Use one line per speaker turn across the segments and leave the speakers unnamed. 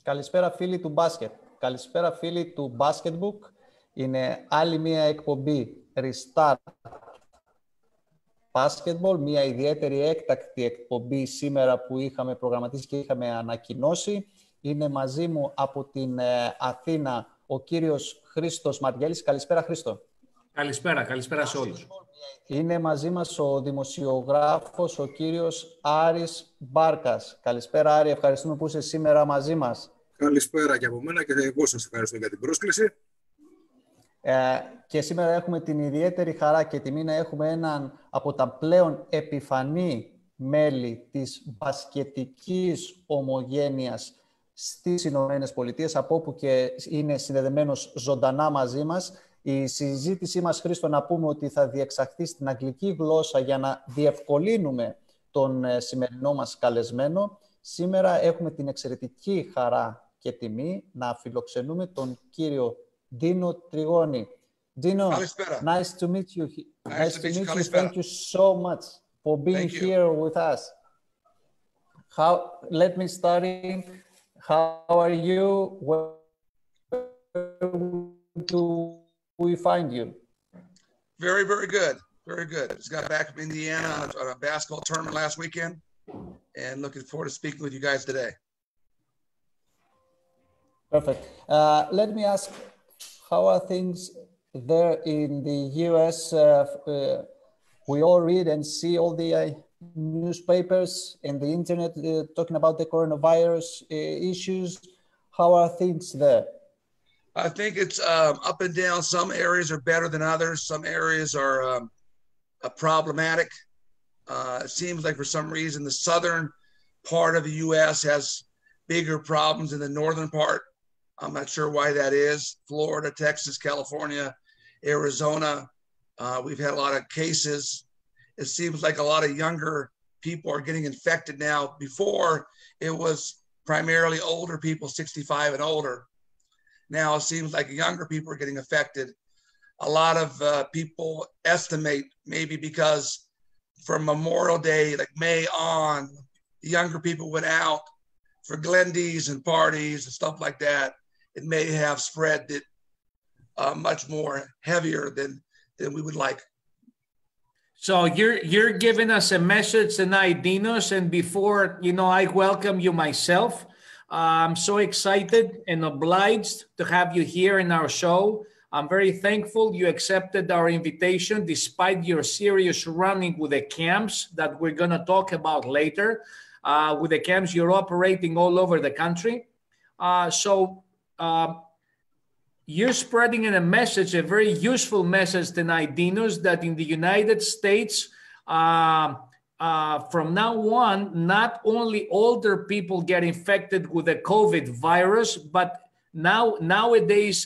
Καλησπέρα φίλοι του μπάσκετ. Καλησπέρα φίλοι του Basketbook. Είναι άλλη μία εκπομπή Restart Basketball, μία ιδιαίτερη έκτακτη εκπομπή σήμερα που είχαμε προγραμματίσει και είχαμε ανακοινώσει. Είναι μαζί μου από την Αθήνα ο κύριος Χρήστος Μαριέλης. Καλησπέρα Χρήστο.
Καλησπέρα σε όλους.
Είναι μαζί μας ο δημοσιογράφος, ο κύριος Άρης Μπάρκας. Καλησπέρα Άρη, ευχαριστούμε που είσαι σήμερα μαζί μας.
Καλησπέρα και από μένα και εγώ σας ευχαριστώ για την πρόσκληση.
Και σήμερα έχουμε την ιδιαίτερη χαρά και τιμή να έχουμε έναν από τα πλέον επιφανή μέλη της μπασκετικής ομογένειας στις Ηνωμένες Πολιτείες, από όπου και είναι συνδεδεμένος ζωντανά μαζί μας. Η συζήτησή μας, Χρήστο, να πούμε ότι θα διεξαχθεί στην αγγλική γλώσσα για να διευκολύνουμε τον σημερινό μας καλεσμένο. Σήμερα έχουμε την εξαιρετική χαρά και τιμή να φιλοξενούμε τον κύριο Dino Trigoni. Dino, nice to meet you. Nice to meet you. Thank you so much for being here with us. Let me start in. How are you? Where do we find you?
Very, very good. Very good. Just got back from Indiana on a basketball tournament last weekend and looking forward to speaking with you guys today.
Perfect. Let me ask, how are things there in the US? We all read and see all the newspapers and the internet talking about the coronavirus issues. How are things there?
I think it's up and down. Some areas are better than others. Some areas are problematic. It seems like for some reason the southern part of the U.S. has bigger problems than the northern part. I'm not sure why that is. Florida, Texas, California, Arizona, we've had a lot of cases. It seems like a lot of younger people are getting infected now. Before, it was primarily older people, 65 and older. Now it seems like younger people are getting affected. A lot of people estimate maybe because from Memorial Day, like May on, the younger people went out for Glendies and parties and stuff like that. It may have spread it much more heavier than we would like.
So you're giving us a message tonight, Dinos, and before, I welcome you myself. I'm so excited and obliged to have you here in our show. I'm very thankful you accepted our invitation despite your serious running with the camps that we're going to talk about later. With the camps, you're operating all over the country. You're spreading in a message, a very useful message tonight, Dinos, that in the United States, from now on, not only older people get infected with the COVID virus, but nowadays,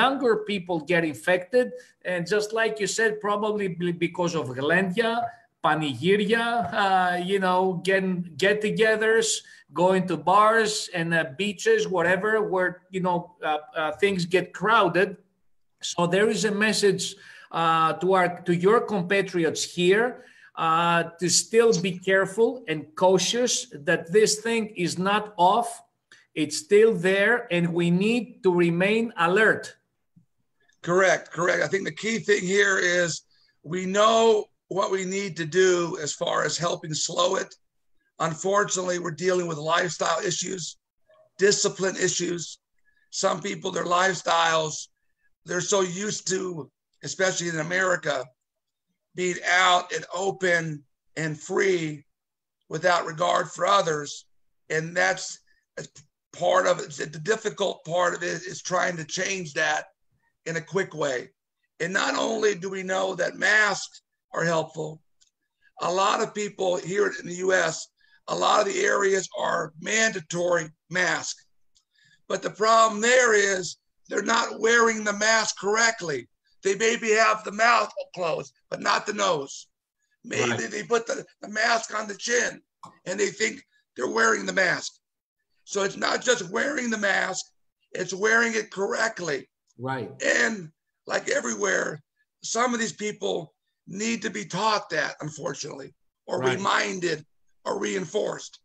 younger people get infected. And just like you said, probably because of Glendia, Panigirya, get-togethers, going to bars and beaches, whatever, where, things get crowded. So there is a message to your compatriots here to still be careful and cautious that this thing is not off. It's still there, and we need to remain alert.
Correct. I think the key thing here is we know what we need to do as far as helping slow it. Unfortunately, we're dealing with lifestyle issues, discipline issues. Some people, their lifestyles, they're so used to, especially in America, being out and open and free without regard for others. And that's part of it. The difficult part of it is trying to change that in a quick way. And not only do we know that masks are helpful, a lot of people here in the US, a lot of the areas are mandatory masks. But the problem there is they're not wearing the mask correctly. They maybe have the mouth closed, but not the nose. Maybe they put the mask on the chin and they think they're wearing the mask. So it's not just wearing the mask, it's wearing it correctly.
Right.
And like everywhere, some of these people need to be taught that, unfortunately, or reminded or reinforced.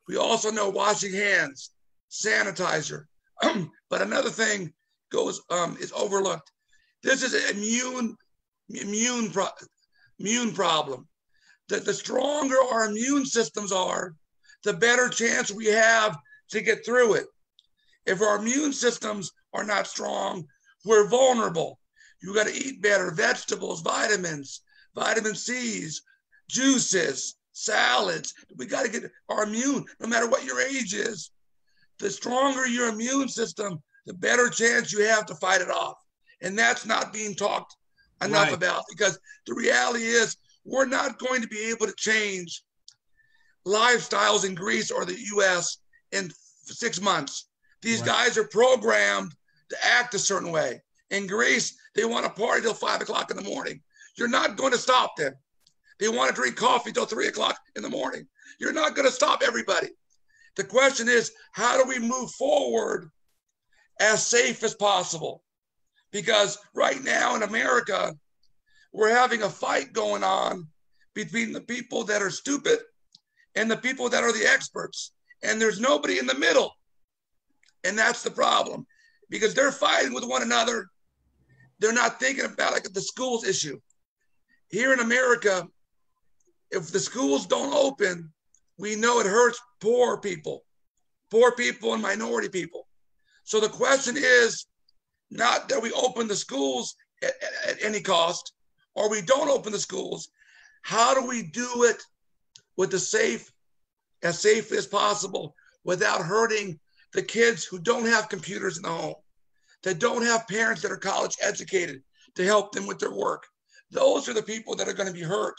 We also know washing hands, sanitizer. But another thing is overlooked. This is an immune problem. The stronger our immune systems are, the better chance we have to get through it. If our immune systems are not strong, we're vulnerable. You got to eat better vegetables, vitamins, vitamin C's, juices, salads. We got to get our immune, no matter what your age is. The stronger your immune system, the better chance you have to fight it off. And that's not being talked enough about, because the reality is we're not going to be able to change lifestyles in Greece or the US in 6 months. These guys are programmed to act a certain way. In Greece, they want to party till 5 o'clock in the morning. You're not going to stop them. They want to drink coffee till 3 o'clock in the morning. You're not going to stop everybody. The question is, how do we move forward as safe as possible? Because right now in America, we're having a fight going on between the people that are stupid and the people that are the experts. And there's nobody in the middle. And that's the problem, because they're fighting with one another. They're not thinking about like the schools issue. Here in America, if the schools don't open, we know it hurts poor people and minority people. So the question is not that we open the schools at any cost, or we don't open the schools. How do we do it with as safely as possible without hurting the kids who don't have computers in the home, that don't have parents that are college educated to help them with their work? Those are the people that are going to be hurt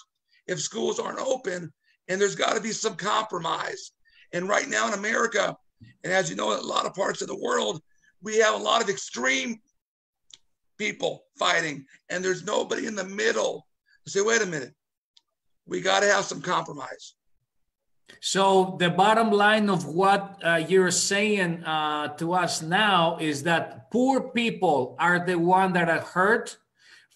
if schools aren't open, and there's got to be some compromise. And right now in America, and as you know, in a lot of parts of the world, we have a lot of extreme people fighting, and there's nobody in the middle to say, wait a minute, we got to have some compromise.
So the bottom line of what you're saying to us now is that poor people are the ones that are hurt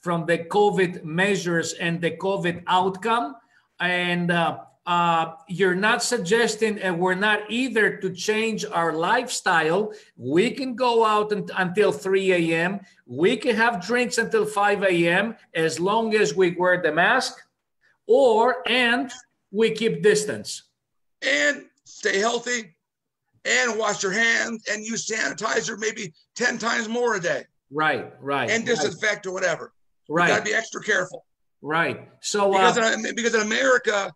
from the COVID measures and the COVID outcome. And you're not suggesting we're not either to change our lifestyle. We can go out until 3 a.m. We can have drinks until 5 a.m. as long as we wear the mask, and we keep distance.
And stay healthy and wash your hands and use sanitizer maybe 10 times more a day.
Right.
And disinfect or whatever.
Right.
You got to be extra careful.
Right. So
because in America,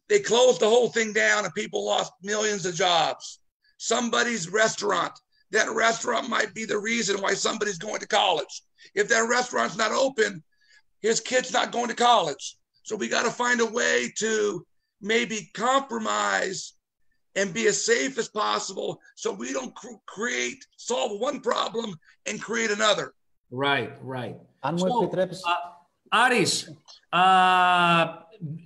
they closed the whole thing down and people lost millions of jobs. Somebody's restaurant, that restaurant might be the reason why somebody's going to college. If that restaurant's not open, his kid's not going to college. So we got to find a way to maybe compromise and be as safe as possible so we don't solve one problem and create another.
Right.
So,
Aris,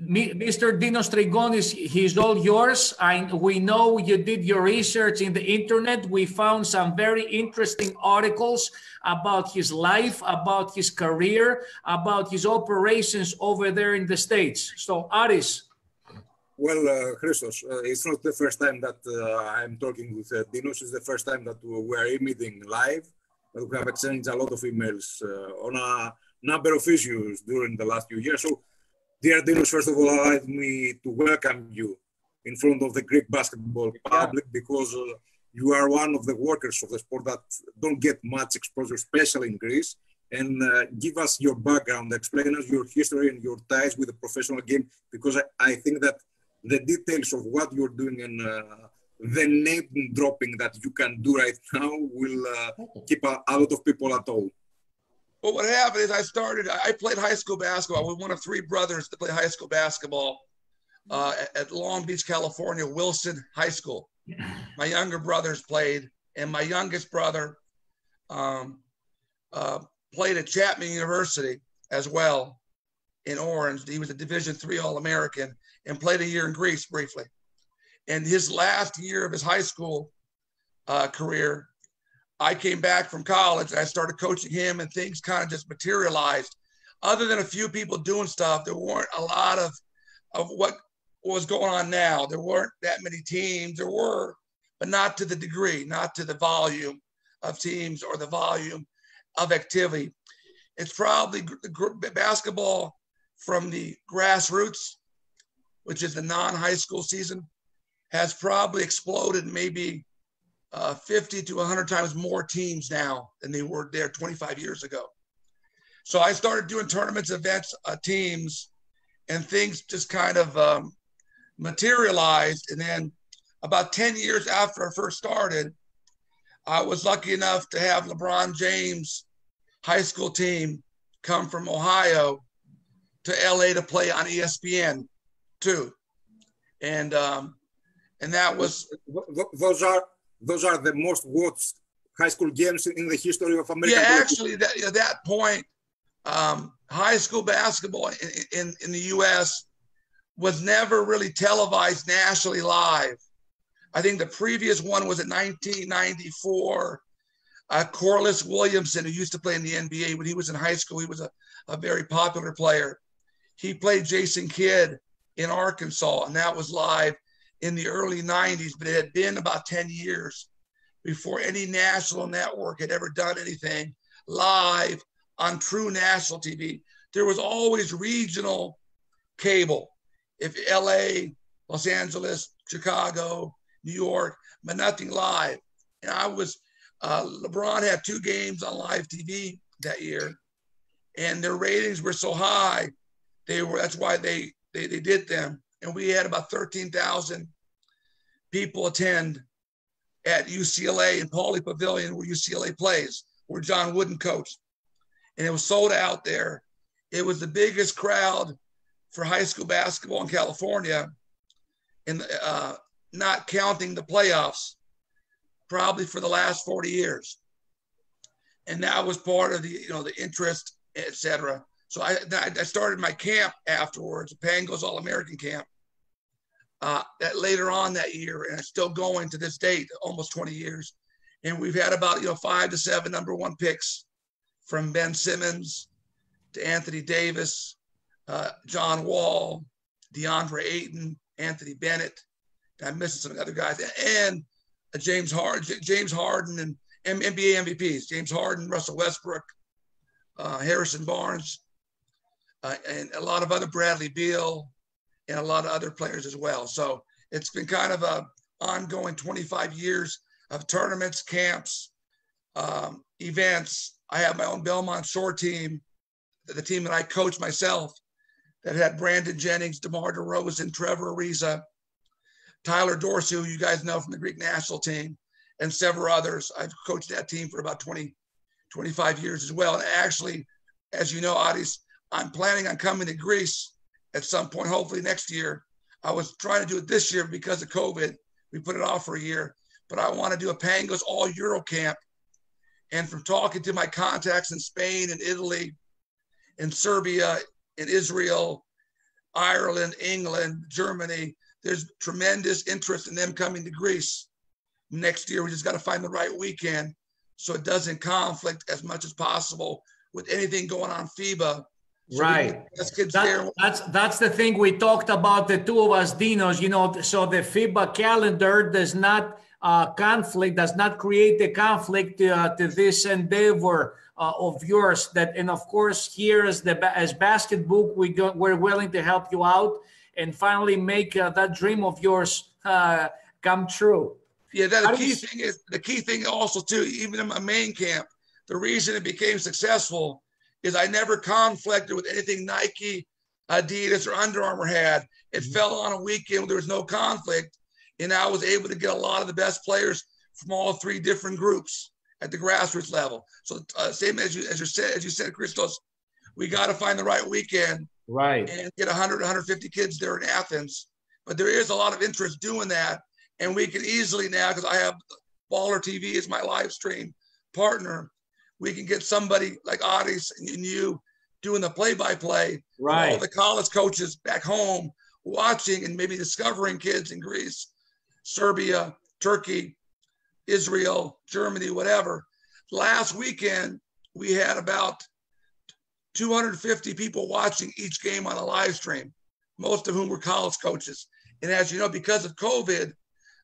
Mr. Dinos Trigonis, he's all yours. We know you did your research in the internet. We found some very interesting articles about his life, about his career, about his operations over there in the States. So, Aris.
Well, Christos, it's not the first time that I'm talking with Dinos. It's the first time that we are meeting live. We have exchanged a lot of emails on a number of issues during the last few years. So, dear Dinos, first of all, allow me to welcome you in front of the Greek basketball public, because you are one of the workers of the sport that don't get much exposure, especially in Greece. And give us your background, explain us your history and your ties with the professional game, because I think that the details of what you're doing and the name dropping that you can do right now will keep a lot of people at home.
Well, what happened is I played high school basketball. I was one of 3 brothers to play high school basketball at Long Beach, California, Wilson High School. My younger brothers played, and my youngest brother played at Chapman University as well in Orange. He was a Division III All-American and played a year in Greece briefly. And his last year of his high school career, I came back from college and I started coaching him, and things kind of just materialized. Other than a few people doing stuff, there weren't a lot of what was going on now. There weren't that many teams. There were, but not to the degree, not to the volume of teams or the volume of activity. It's probably basketball from the grassroots, which is the non-high school season, has probably exploded maybe 50 to 100 times more teams now than they were there 25 years ago. So I started doing tournaments, events, teams, and things just kind of materialized. And then about 10 years after I first started, I was lucky enough to have LeBron James' high school team come from Ohio to LA to play on ESPN too. And that was
those are the most watched high school games in the history of American.
Yeah, actually, at that point, high school basketball in the U.S. was never really televised nationally live. I think the previous one was in 1994. Corliss Williamson, who used to play in the NBA when he was in high school, he was a very popular player. He played Jason Kidd in Arkansas, and that was live in the early 90s, but it had been about 10 years before any national network had ever done anything live on true national TV. There was always regional cable. If LA, Los Angeles, Chicago, New York, but nothing live. And I was, LeBron had 2 games on live TV that year, and their ratings were so high, that's why they did them. And we had about 13,000 people attend at UCLA in Pauley Pavilion, where UCLA plays, where John Wooden coached. And it was sold out there. It was the biggest crowd for high school basketball in California, and not counting the playoffs, probably for the last 40 years. And that was part of the, the interest, et cetera. So I started my camp afterwards, Pango's All-American Camp, that later on that year, and it's still going to this date, almost 20 years. And we've had about 5 to 7 number 1 picks, from Ben Simmons to Anthony Davis, John Wall, DeAndre Ayton, Anthony Bennett. I'm missing some other guys, and James Harden, and NBA MVPs, James Harden, Russell Westbrook, Harrison Barnes, and a lot of other, Bradley Beal, and a lot of other players as well. So it's been kind of a ongoing 25 years of tournaments, camps, events. I have my own Belmont Shore team, the team that I coach myself, that had Brandon Jennings, DeMar DeRozan, Trevor Ariza, Tyler Dorsey, who you guys know from the Greek national team, and several others. I've coached that team for about 20, 25 years as well. And actually, as you know, Adis, I'm planning on coming to Greece at some point, hopefully next year. I was trying to do it this year because of COVID. We put it off for a year, but I want to do a Pangos All Euro Camp. And from talking to my contacts in Spain and Italy and Serbia and Israel, Ireland, England, Germany, there's tremendous interest in them coming to Greece next year. We just got to find the right weekend so it doesn't conflict as much as possible with anything going on FIBA. So
right. That's the thing we talked about, the two of us, Dinos, so the FIBA calendar does not does not create the conflict to this endeavor of yours. And of course, here as Basketbook, we're willing to help you out and finally make that dream of yours come true.
Yeah, the key thing also too, even in my main camp, the reason it became successful is I never conflicted with anything Nike, Adidas, or Under Armour had. It fell on a weekend where there was no conflict, and I was able to get a lot of the best players from all 3 different groups at the grassroots level. So same as you said, Christos, we got to find the right weekend,
right,
and get 100, 150 kids there in Athens. But there is a lot of interest doing that, and we can easily now, because I have Baller TV as my live stream partner, we can get somebody like Adis and you doing the play-by-play.
Right.
All the college coaches back home watching and maybe discovering kids in Greece, Serbia, Turkey, Israel, Germany, whatever. Last weekend, we had about 250 people watching each game on a live stream, most of whom were college coaches. And as you know, because of COVID,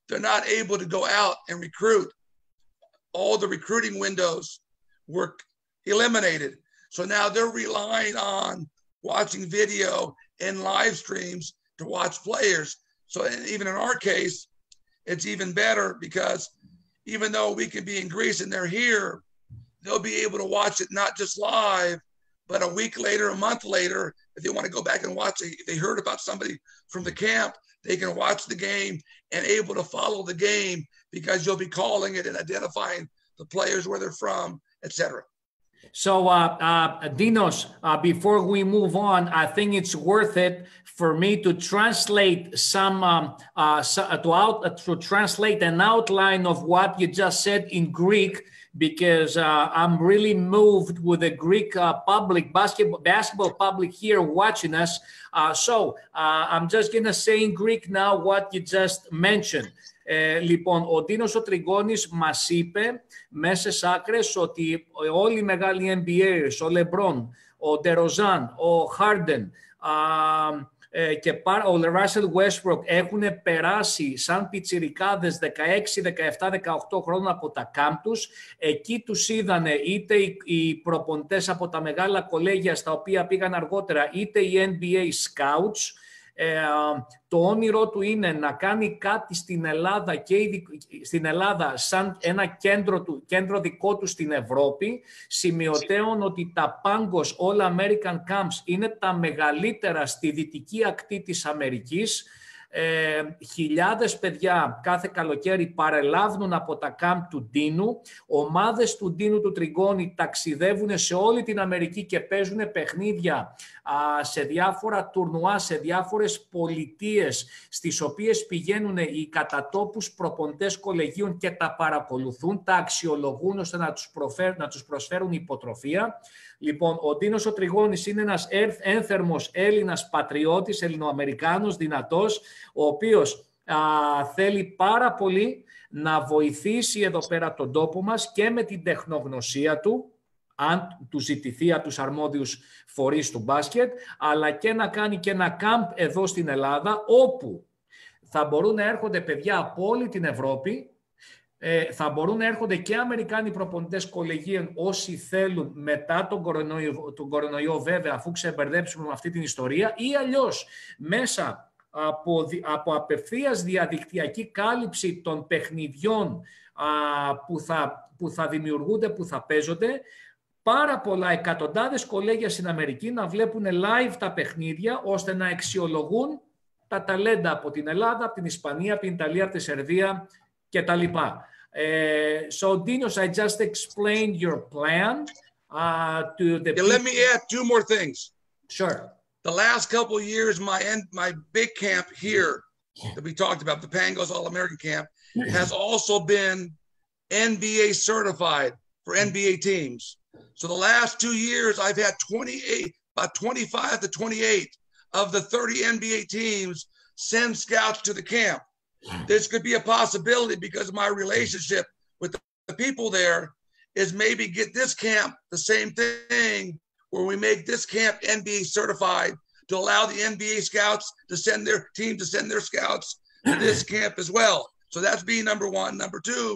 they're not able to go out and recruit. All the recruiting windows were eliminated. So now they're relying on watching video and live streams to watch players. So even in our case, it's even better because even though we can be in Greece and they're here, they'll be able to watch it not just live, but a week later, a month later, if they want to go back and watch it, if they heard about somebody from the camp, they can watch the game and able to follow the game because you'll be calling it and identifying the players, where they're from, etc.
So, Dinos, before we move on, I think it's worth it for me to translate to translate an outline of what you just said in Greek, because I'm really moved with the Greek public, basketball public here watching us. So I'm just going to say in Greek now what you just mentioned. Λοιπόν, ο Ντίνος ο Τριγώνης μας είπε μέσα στις άκρες ότι όλοι οι μεγάλοι NBAers, ο Λεμπρόν, ο Ντεροζάν, ο Χάρντεν και ο Russell Westbrook έχουν περάσει σαν πιτσιρικάδες 16, 17, 18 χρόνια από τα κάμπ τους. Εκεί τους είδανε είτε οι προπονητές από τα μεγάλα κολέγια στα οποία πήγαν αργότερα, είτε οι NBA scouts. Το όνειρό του είναι να κάνει κάτι στην Ελλάδα και στην Ελλάδα σαν ένα κέντρο δικό του στην Ευρώπη, σημειωτέων ότι τα Pangos All American Camps είναι τα μεγαλύτερα στη δυτική ακτή της Αμερικής. Χιλιάδες παιδιά κάθε καλοκαίρι παρελάβουν από τα κάμπ του Ντίνου. Ομάδες του Ντίνου του Τριγώνη ταξιδεύουν σε όλη την Αμερική και παίζουν παιχνίδια σε διάφορα τουρνουά, σε διάφορες πολιτείες στις οποίες πηγαίνουν οι κατατόπους προπονητές κολεγίων και τα παρακολουθούν, τα αξιολογούν ώστε να τους προσφέρουν υποτροφία. Λοιπόν, ο Ντίνος ο Τριγώνης είναι ένας ένθερμος Έλληνας πατριώτης, Ελληνοαμερικάνος, δυνατός, ο οποίος θέλει πάρα πολύ να βοηθήσει εδώ πέρα τον τόπο μας και με την τεχνογνωσία του, αν του ζητηθεί από τους αρμόδιους φορείς του μπάσκετ, αλλά και να κάνει και ένα κάμπ εδώ στην Ελλάδα, όπου θα μπορούν να έρχονται παιδιά από όλη την Ευρώπη, θα μπορούν να έρχονται και Αμερικάνοι προπονητές κολεγίων όσοι θέλουν μετά τον κορονοϊό βέβαια, αφού ξεμπερδέψουμε με αυτή την ιστορία, ή αλλιώς μέσα από απευθείας διαδικτυακή κάλυψη των παιχνιδιών που θα δημιουργούνται, που θα παίζονται, πάρα πολλά εκατοντάδες κολέγια στην Αμερική να βλέπουν live τα παιχνίδια ώστε να αξιολογούν τα ταλέντα από την Ελλάδα, από την Ισπανία, από την Ιταλία, από τη Σερβία κτλ. So, Dinos, I just explained your plan to the people.
Let me add two more things.
Sure.
The last couple of years, my big camp here that we talked about, the Pangos All-American Camp, has also been NBA certified for NBA teams. So the last 2 years, I've had about 25 to 28 of the 30 NBA teams send scouts to the camp. This could be a possibility because of my relationship with the people there is maybe get this camp the same thing where we make this camp NBA certified to allow the NBA scouts to send their team to send their scouts to this camp as well. So that's being number one. Number two,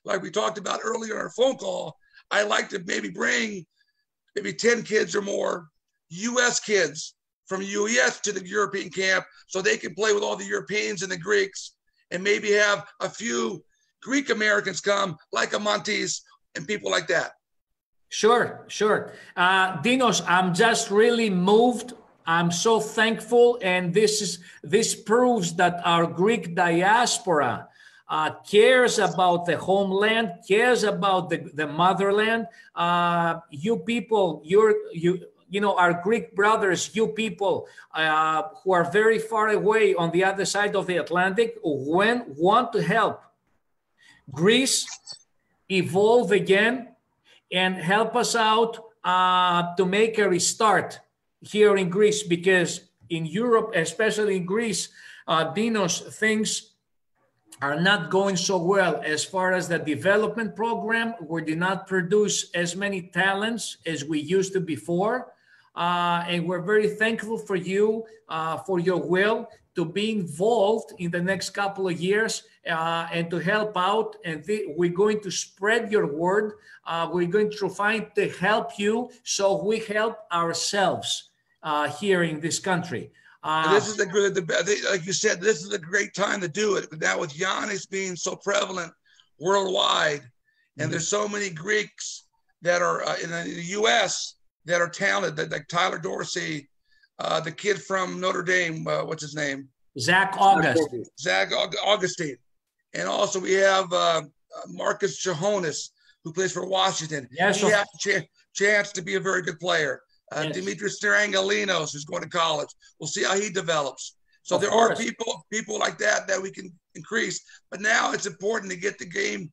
like we talked about earlier in our phone call, I like to maybe bring maybe 10 kids or more U.S. kids from U.S. to the European camp so they can play with all the Europeans and the Greeks, and maybe have a few Greek Americans come, like a Montes and people like that.
Sure. Dinos, I'm just really moved. I'm so thankful, and this proves that our Greek diaspora cares about the homeland, cares about the motherland. You people, you know, our Greek brothers, you people who are very far away on the other side of the Atlantic, who want to help Greece evolve again and help us out to make a restart here in Greece, because in Europe, especially in Greece, Dinos, things are not going so well as far as the development program. We did not produce as many talents as we used to before. And we're very thankful for you, for your will to be involved in the next couple of years and to help out. And we're going to spread your word. We're going to find to help you so we help ourselves here in this country.
This is like you said, this is a great time to do it. But now with Giannis being so prevalent worldwide, and there's so many Greeks that are in the U.S. that are talented, like Tyler Dorsey, the kid from Notre Dame, what's his name?
Zach Augustine.
Zach Augustine. And also we have Marcus Chahonis, who plays for Washington.
Yes,
he has a chance to be a very good player.
Yes.
Dimitris Strangalinos, who's going to college. We'll see how he develops. So there are people like that we can increase. But now it's important to get the game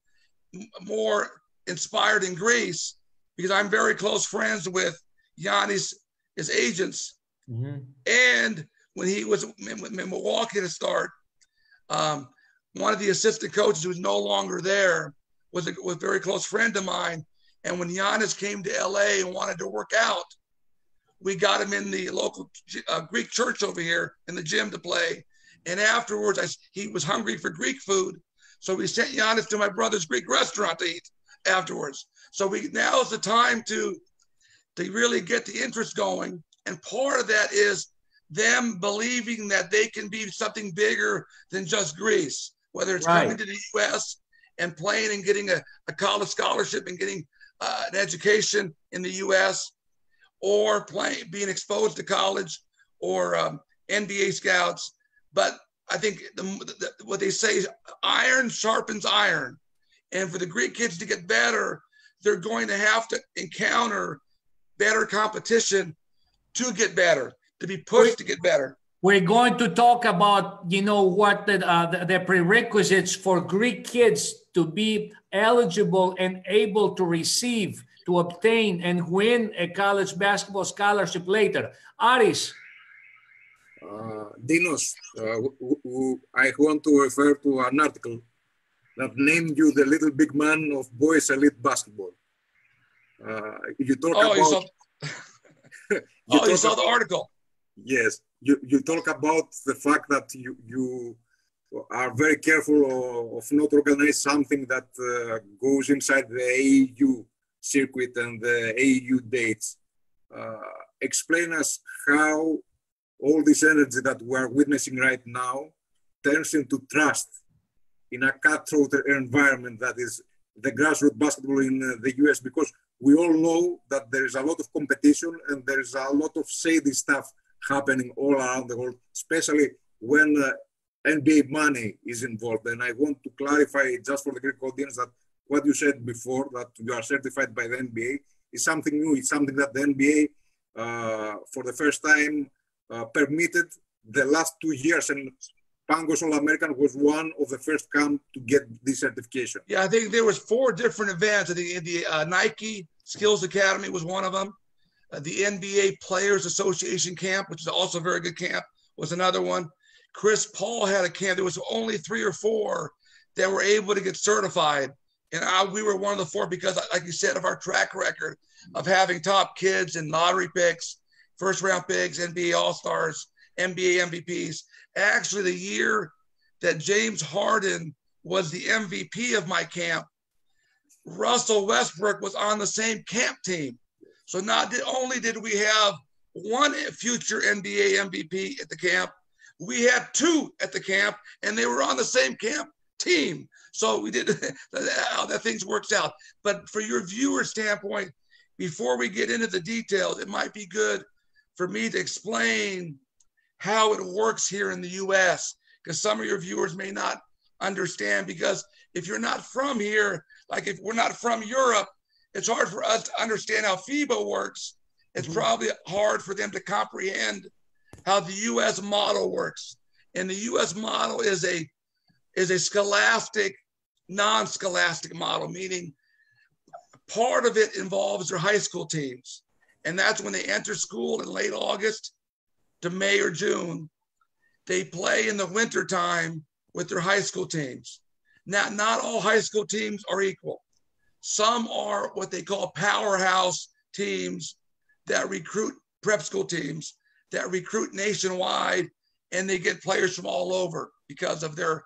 more inspired in Greece, because I'm very close friends with Giannis, his agents.
Mm-hmm.
And when he was in Milwaukee to start, one of the assistant coaches who's no longer there was a very close friend of mine. And when Giannis came to LA and wanted to work out, we got him in the local Greek church over here in the gym to play. And afterwards, he was hungry for Greek food. So we sent Giannis to my brother's Greek restaurant to eat afterwards. So now is the time to really get the interest going. And part of that is them believing that they can be something bigger than just Greece, whether it's coming to the U.S. and playing and getting a college scholarship and getting an education in the U.S., or being exposed to college or NBA scouts. But I think what they say is iron sharpens iron. And for the Greek kids to get better, they're going to have to encounter better competition to get better, to be pushed to get better.
We're going to talk about, what the prerequisites for Greek kids to be eligible and able to receive, to obtain and win a college basketball scholarship later. Aris.
Dinos, I want to refer to an article that named you the little big man of boys elite basketball. You talk about...
You saw the article.
Yes. You talk about the fact that you are very careful of not organizing something that goes inside the AEU circuit and the AEU dates. Explain us how all this energy that we are witnessing right now turns into trust in a cutthroat environment that is the grassroots basketball in the US, because we all know that there is a lot of competition and there is a lot of shady stuff happening all around the world, especially when NBA money is involved. And I want to clarify just for the Greek audience that what you said before, that you are certified by the NBA, is something new. It's something that the NBA, for the first time, permitted the last 2 years. And Pangos All-American was one of the first come to get this certification.
Yeah, I think there was 4 different events. I think the Nike Skills Academy was one of them. The NBA Players Association camp, which is also a very good camp, was another one. Chris Paul had a camp. There was only 3 or 4 that were able to get certified. And we were one of the 4 because, like you said, of our track record of having top kids and lottery picks, first-round picks, NBA All-Stars, NBA MVPs. Actually, the year that James Harden was the MVP of my camp, Russell Westbrook was on the same camp team. So not only did we have one future NBA MVP at the camp, we had 2 at the camp, and they were on the same camp team. So we did how that things works out. But for your viewer standpoint, before we get into the details, it might be good for me to explain how it works here in the U.S., because some of your viewers may not understand, because if you're not from here, like if we're not from Europe, it's hard for us to understand how FIBA works. It's probably hard for them to comprehend how the U.S. model works. And the U.S. model is a scholastic, non-scholastic model, meaning part of it involves their high school teams. And that's when they enter school in late August to May or June. They play in the wintertime with their high school teams. Now, not all high school teams are equal. Some are what they call powerhouse teams that recruit, prep school teams that recruit nationwide and they get players from all over because of their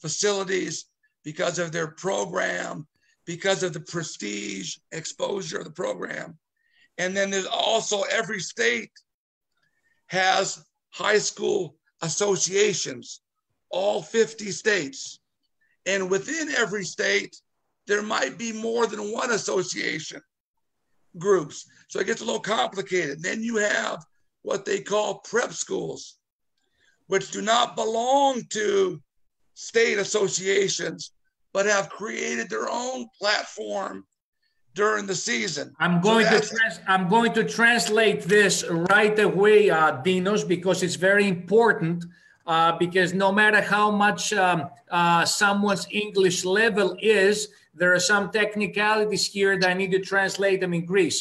facilities, because of their program, because of the prestige, exposure of the program. And then there's also every state has high school associations, all 50 states. And within every state, there might be more than one association groups. So it gets a little complicated. Then you have what they call prep schools, which do not belong to state associations, but have created their own platform during the season.
I'm going to translate this right away, Dinos, because it's very important. Because no matter how much someone's English level is, there are some technicalities here that I need to translate them in Greece.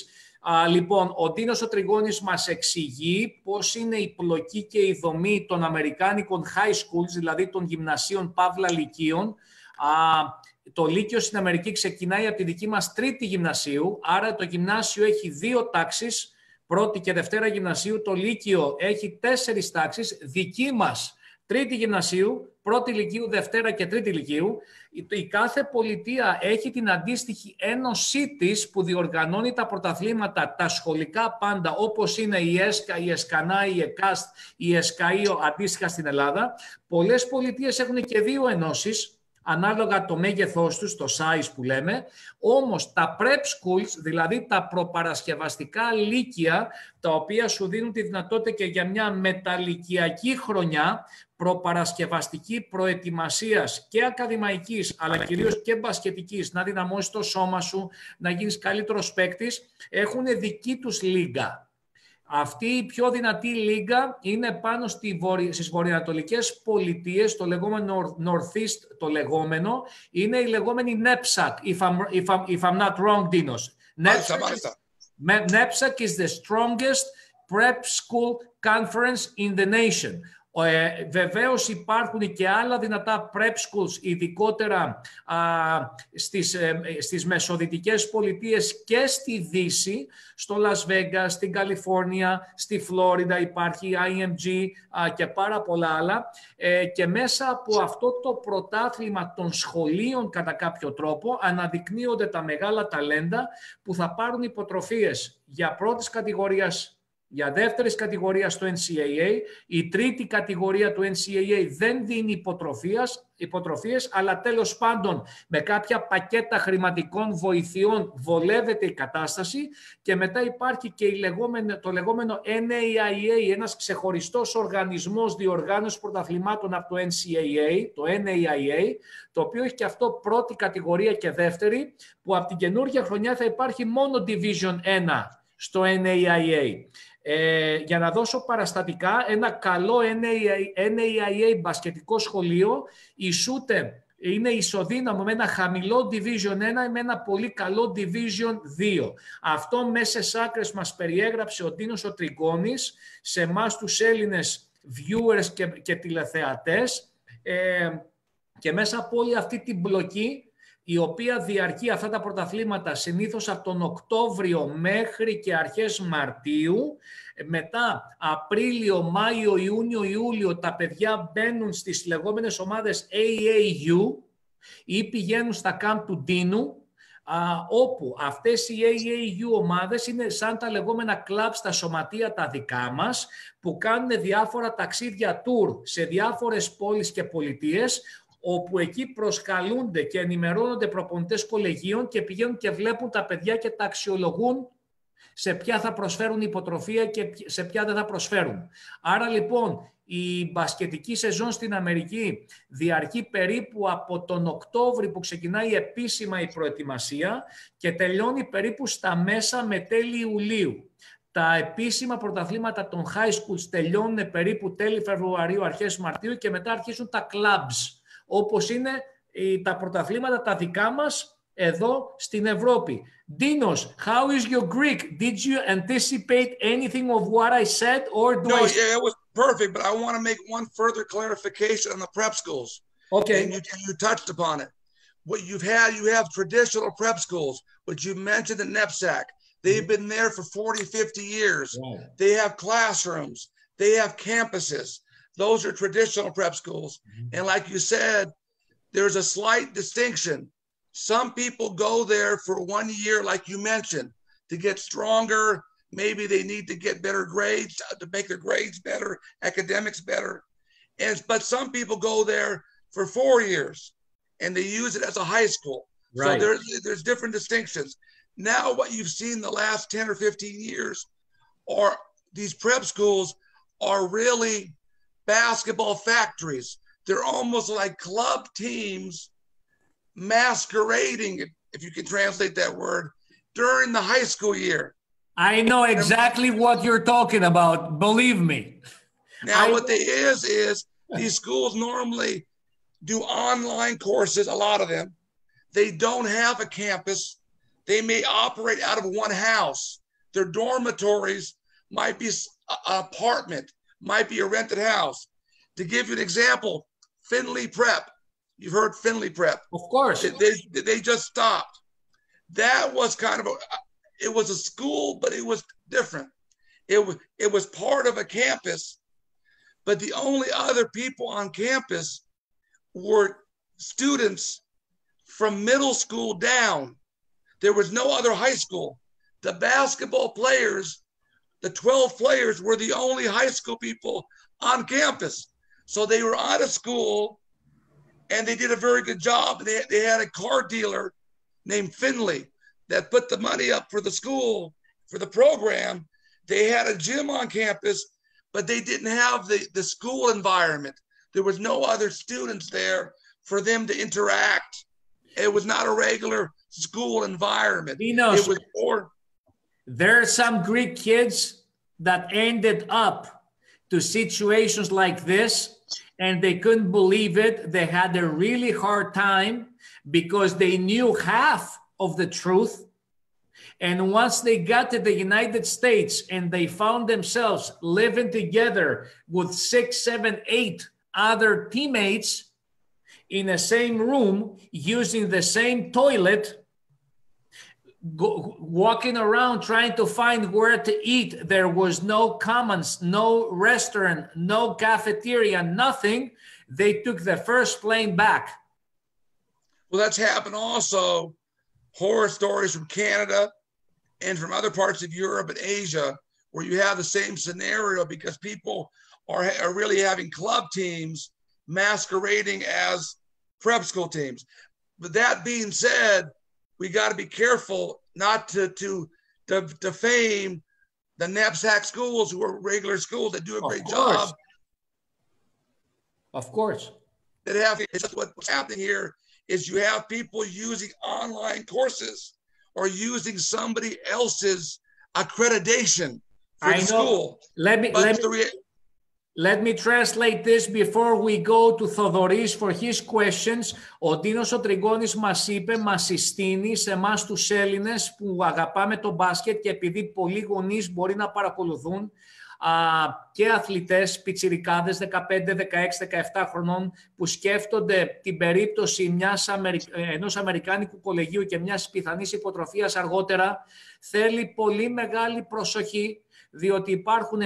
Λοιπόν, ο Δίνος ο Τριγώνης μας εξηγεί πώς είναι η πλοκή και η δομή των αμερικάνικων high schools, δηλαδή των γυμνασίων παύλα λυκείων. Το λύκειο στην Αμερική ξεκινάει από τη δική μας τρίτη γυμνασίου, άρα το γυμνάσιο έχει 2 τάξεις, πρώτη και δευτέρα γυμνασίου, το λύκειο έχει 4 τάξεις, δική μας τρίτη γυμνασίου, πρώτη λυκείου, δευτέρα και τρίτη λυκείου. Η κάθε πολιτεία έχει την αντίστοιχη ένωσή της που διοργανώνει τα πρωταθλήματα, τα σχολικά πάντα, όπως είναι η ΕΣΚΑ, η ΕΣΚΑΝΑ, η ΕΚΑΣΤ, η ΕΣΚΑΙΟ, αντίστοιχα στην Ελλάδα. Πολλές πολιτείες έχουν και 2 ενώσεις, ανάλογα το μέγεθός τους, το size που λέμε. Όμως τα prep schools, δηλαδή τα προπαρασκευαστικά λύκεια, τα οποία σου δίνουν τη δυνατότητα και για μια μεταλυκιακή χρονιά προπαρασκευαστική προετοιμασίας και ακαδημαϊκής, αλλά κυρίως και μπασκετικής, να δυναμώσεις το σώμα σου, να γίνεις καλύτερος παίκτης, έχουν δική τους λίγα. Αυτή η πιο δυνατή λίγα είναι πάνω στις βορειοανατολικές πολιτείες, το λεγόμενο Northeast, το λεγόμενο, είναι η λεγόμενη NEPSAC, if I'm not wrong, Dinos. NEPSAC is the strongest prep school conference in the nation. Βεβαίως υπάρχουν και άλλα δυνατά prep schools, ειδικότερα στις μεσοδυτικές πολιτείες και στη Δύση, στο Las Vegas, στην Καλιφόρνια, στη Φλόριντα υπάρχει η IMG και πάρα πολλά άλλα. Και μέσα από αυτό το πρωτάθλημα των σχολείων κατά κάποιο τρόπο αναδεικνύονται τα μεγάλα ταλέντα που θα πάρουν υποτροφίες για πρώτης κατηγορίας, για δεύτερης κατηγορίας στο NCAA. Η τρίτη κατηγορία του NCAA δεν δίνει υποτροφίες, αλλά τέλος πάντων με κάποια πακέτα χρηματικών βοηθειών βολεύεται η κατάσταση. Και μετά υπάρχει και το λεγόμενο NAIA, ένας ξεχωριστός οργανισμός διοργάνωσης πρωταθλημάτων από το NCAA, το NAIA, το οποίο έχει και αυτό πρώτη κατηγορία και δεύτερη, που από την καινούργια χρονιά θα υπάρχει μόνο Division 1 στο NAIA. Για να δώσω παραστατικά, ένα καλό NAIA μπασκετικό σχολείο είναι ισοδύναμο με ένα χαμηλό Division 1 με ένα πολύ καλό Division 2. Αυτό μέσες άκρες μας περιέγραψε ο Δίνος ο Τριγώνης σε εμάς τους Έλληνες viewers και τηλεθεατές, και μέσα από όλη αυτή την μπλοκή, η οποία διαρκεί αυτά τα πρωταθλήματα συνήθως από τον Οκτώβριο μέχρι και αρχές Μαρτίου. Μετά Απρίλιο, Μάιο, Ιούνιο, Ιούλιο τα παιδιά μπαίνουν στις λεγόμενες ομάδες AAU ή πηγαίνουν στα κάμπ του Ντίνου, όπου αυτές οι AAU ομάδες είναι σαν τα λεγόμενα κλαμπ στα σωματεία τα δικά μας, που κάνουν διάφορα ταξίδια tour σε διάφορες πόλεις και πολιτείες, όπου εκεί προσκαλούνται και ενημερώνονται προπονητές κολεγίων και πηγαίνουν και βλέπουν τα παιδιά και τα αξιολογούν σε ποια θα προσφέρουν υποτροφία και σε ποια δεν θα προσφέρουν. Άρα λοιπόν η μπασκετική σεζόν στην Αμερική διαρκεί περίπου από τον Οκτώβρη που ξεκινάει επίσημα η προετοιμασία και τελειώνει περίπου στα μέσα με τέλη Ιουλίου. Τα επίσημα πρωταθλήματα των high schools τελειώνουν περίπου τέλη Φεβρουαρίου, αρχές Μαρτίου και μετά αρχίζουν τα clubs, όπως είναι τα πρωταθλήματα τα δικά μας εδώ στην Ευρώπη. Dinos, how is your Greek? Did you anticipate anything of what I said, or
it was perfect, but I want to make one further clarification on the prep schools.
Okay.
And you touched upon it. What you have traditional prep schools, which you mentioned the NEPSAC. They've been there for 40, 50 years. Wow. They have classrooms. They have campuses. Those are traditional prep schools. And like you said, there's a slight distinction. Some people go there for 1 year, like you mentioned, to get stronger. Maybe they need to get better grades, to make their grades better, academics better. But some people go there for 4 years and they use it as a high school.
Right.
So there's different distinctions. Now what you've seen the last 10 or 15 years are these prep schools are really basketball factories. They're almost like club teams masquerading, if you can translate that word, during the high school year.
I know exactly what you're talking about. Believe me.
Now, what they is these schools normally do online courses, a lot of them. They don't have a campus. They may operate out of one house. Their dormitories might be an apartment, might be a rented house. To give you an example, Finley Prep. You've heard Finley Prep.
Of course.
They just stopped. That was kind of it was a school, but it was different. It was part of a campus, but the only other people on campus were students from middle school down. There was no other high school. The basketball players, the 12 players, were the only high school people on campus. So they were out of school, and they did a very good job. They had a car dealer named Finley that put the money up for the school, for the program. They had a gym on campus, but they didn't have the school environment. There was no other students there for them to interact. It was not a regular school environment.
Dinos,
it was more.
There are some Greek kids that ended up to situations like this, and they couldn't believe it. They had a really hard time because they knew half of the truth. And once they got to the United States and they found themselves living together with 6, 7, 8 other teammates in the same room, using the same toilet, walking around trying to find where to eat. There was no commons, no restaurant, no cafeteria, nothing. They took the first plane back.
Well, that's happened also. Horror stories from Canada and from other parts of Europe and Asia, where you have the same scenario because people are really having club teams masquerading as prep school teams. But that being said, we got to be careful not to defame the knapsack schools who are regular schools that do a great job.
Of course.
What's happening here is you have people using online courses or using somebody else's accreditation for the school.
Let me translate this before we go to Thodoris for his questions. Ο Ντίνος ο Τριγώνης μας είπε, μας συστήνει σε εμάς τους Έλληνες που αγαπάμε το μπάσκετ και επειδή πολλοί γονείς μπορεί να παρακολουθούν και αθλητές, πιτσιρικάδες 15, 16, 17 χρονών που σκέφτονται την περίπτωση ενός αμερικάνικου κολεγίου και μιας πιθανής υποτροφίας αργότερα, θέλει πολύ μεγάλη προσοχή, διότι υπάρχουν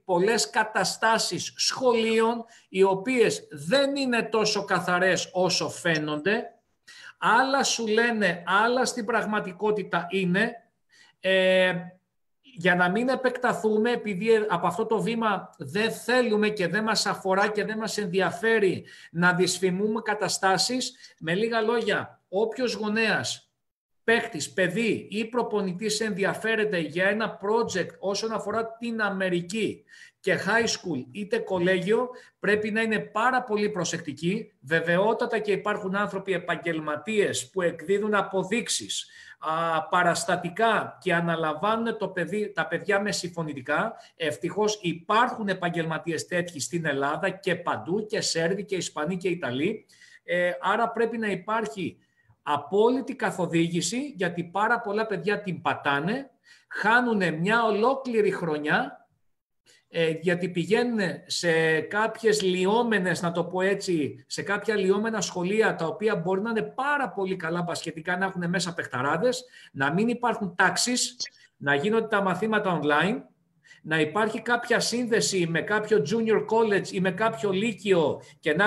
πολλές καταστάσεις σχολείων οι οποίες δεν είναι τόσο καθαρές όσο φαίνονται. Άλλα σου λένε, άλλα στην πραγματικότητα είναι. Για να μην επεκταθούμε, επειδή από αυτό το βήμα δεν θέλουμε και δεν μας αφορά και δεν μας ενδιαφέρει να δυσφημούμε καταστάσεις, με λίγα λόγια, όποιος γονέας, παίκτης, παιδί ή προπονητής ενδιαφέρεται για ένα project όσον αφορά την Αμερική και high school είτε κολέγιο, πρέπει να είναι πάρα πολύ προσεκτικοί. Βεβαιότατα και υπάρχουν άνθρωποι επαγγελματίες που εκδίδουν αποδείξεις, παραστατικά και αναλαμβάνουν τα παιδιά με συμφωνητικά. Ευτυχώς υπάρχουν επαγγελματίες τέτοιοι στην Ελλάδα και παντού, και Σέρβοι και Ισπανοί και Ιταλοί. Άρα πρέπει να υπάρχει απόλυτη καθοδήγηση, γιατί πάρα πολλά παιδιά την πατάνε, χάνουν μια ολόκληρη χρονιά, γιατί πηγαίνουν σε κάποιες λιώμενες, να το πω έτσι, σε κάποια λιώμενα σχολεία τα οποία μπορεί να είναι πάρα πολύ καλά μπασκετικά, να έχουν μέσα παιχταράδες, να μην υπάρχουν τάξεις, να γίνονται τα μαθήματα online, να υπάρχει κάποια σύνδεση με κάποιο junior college ή με κάποιο λύκειο και να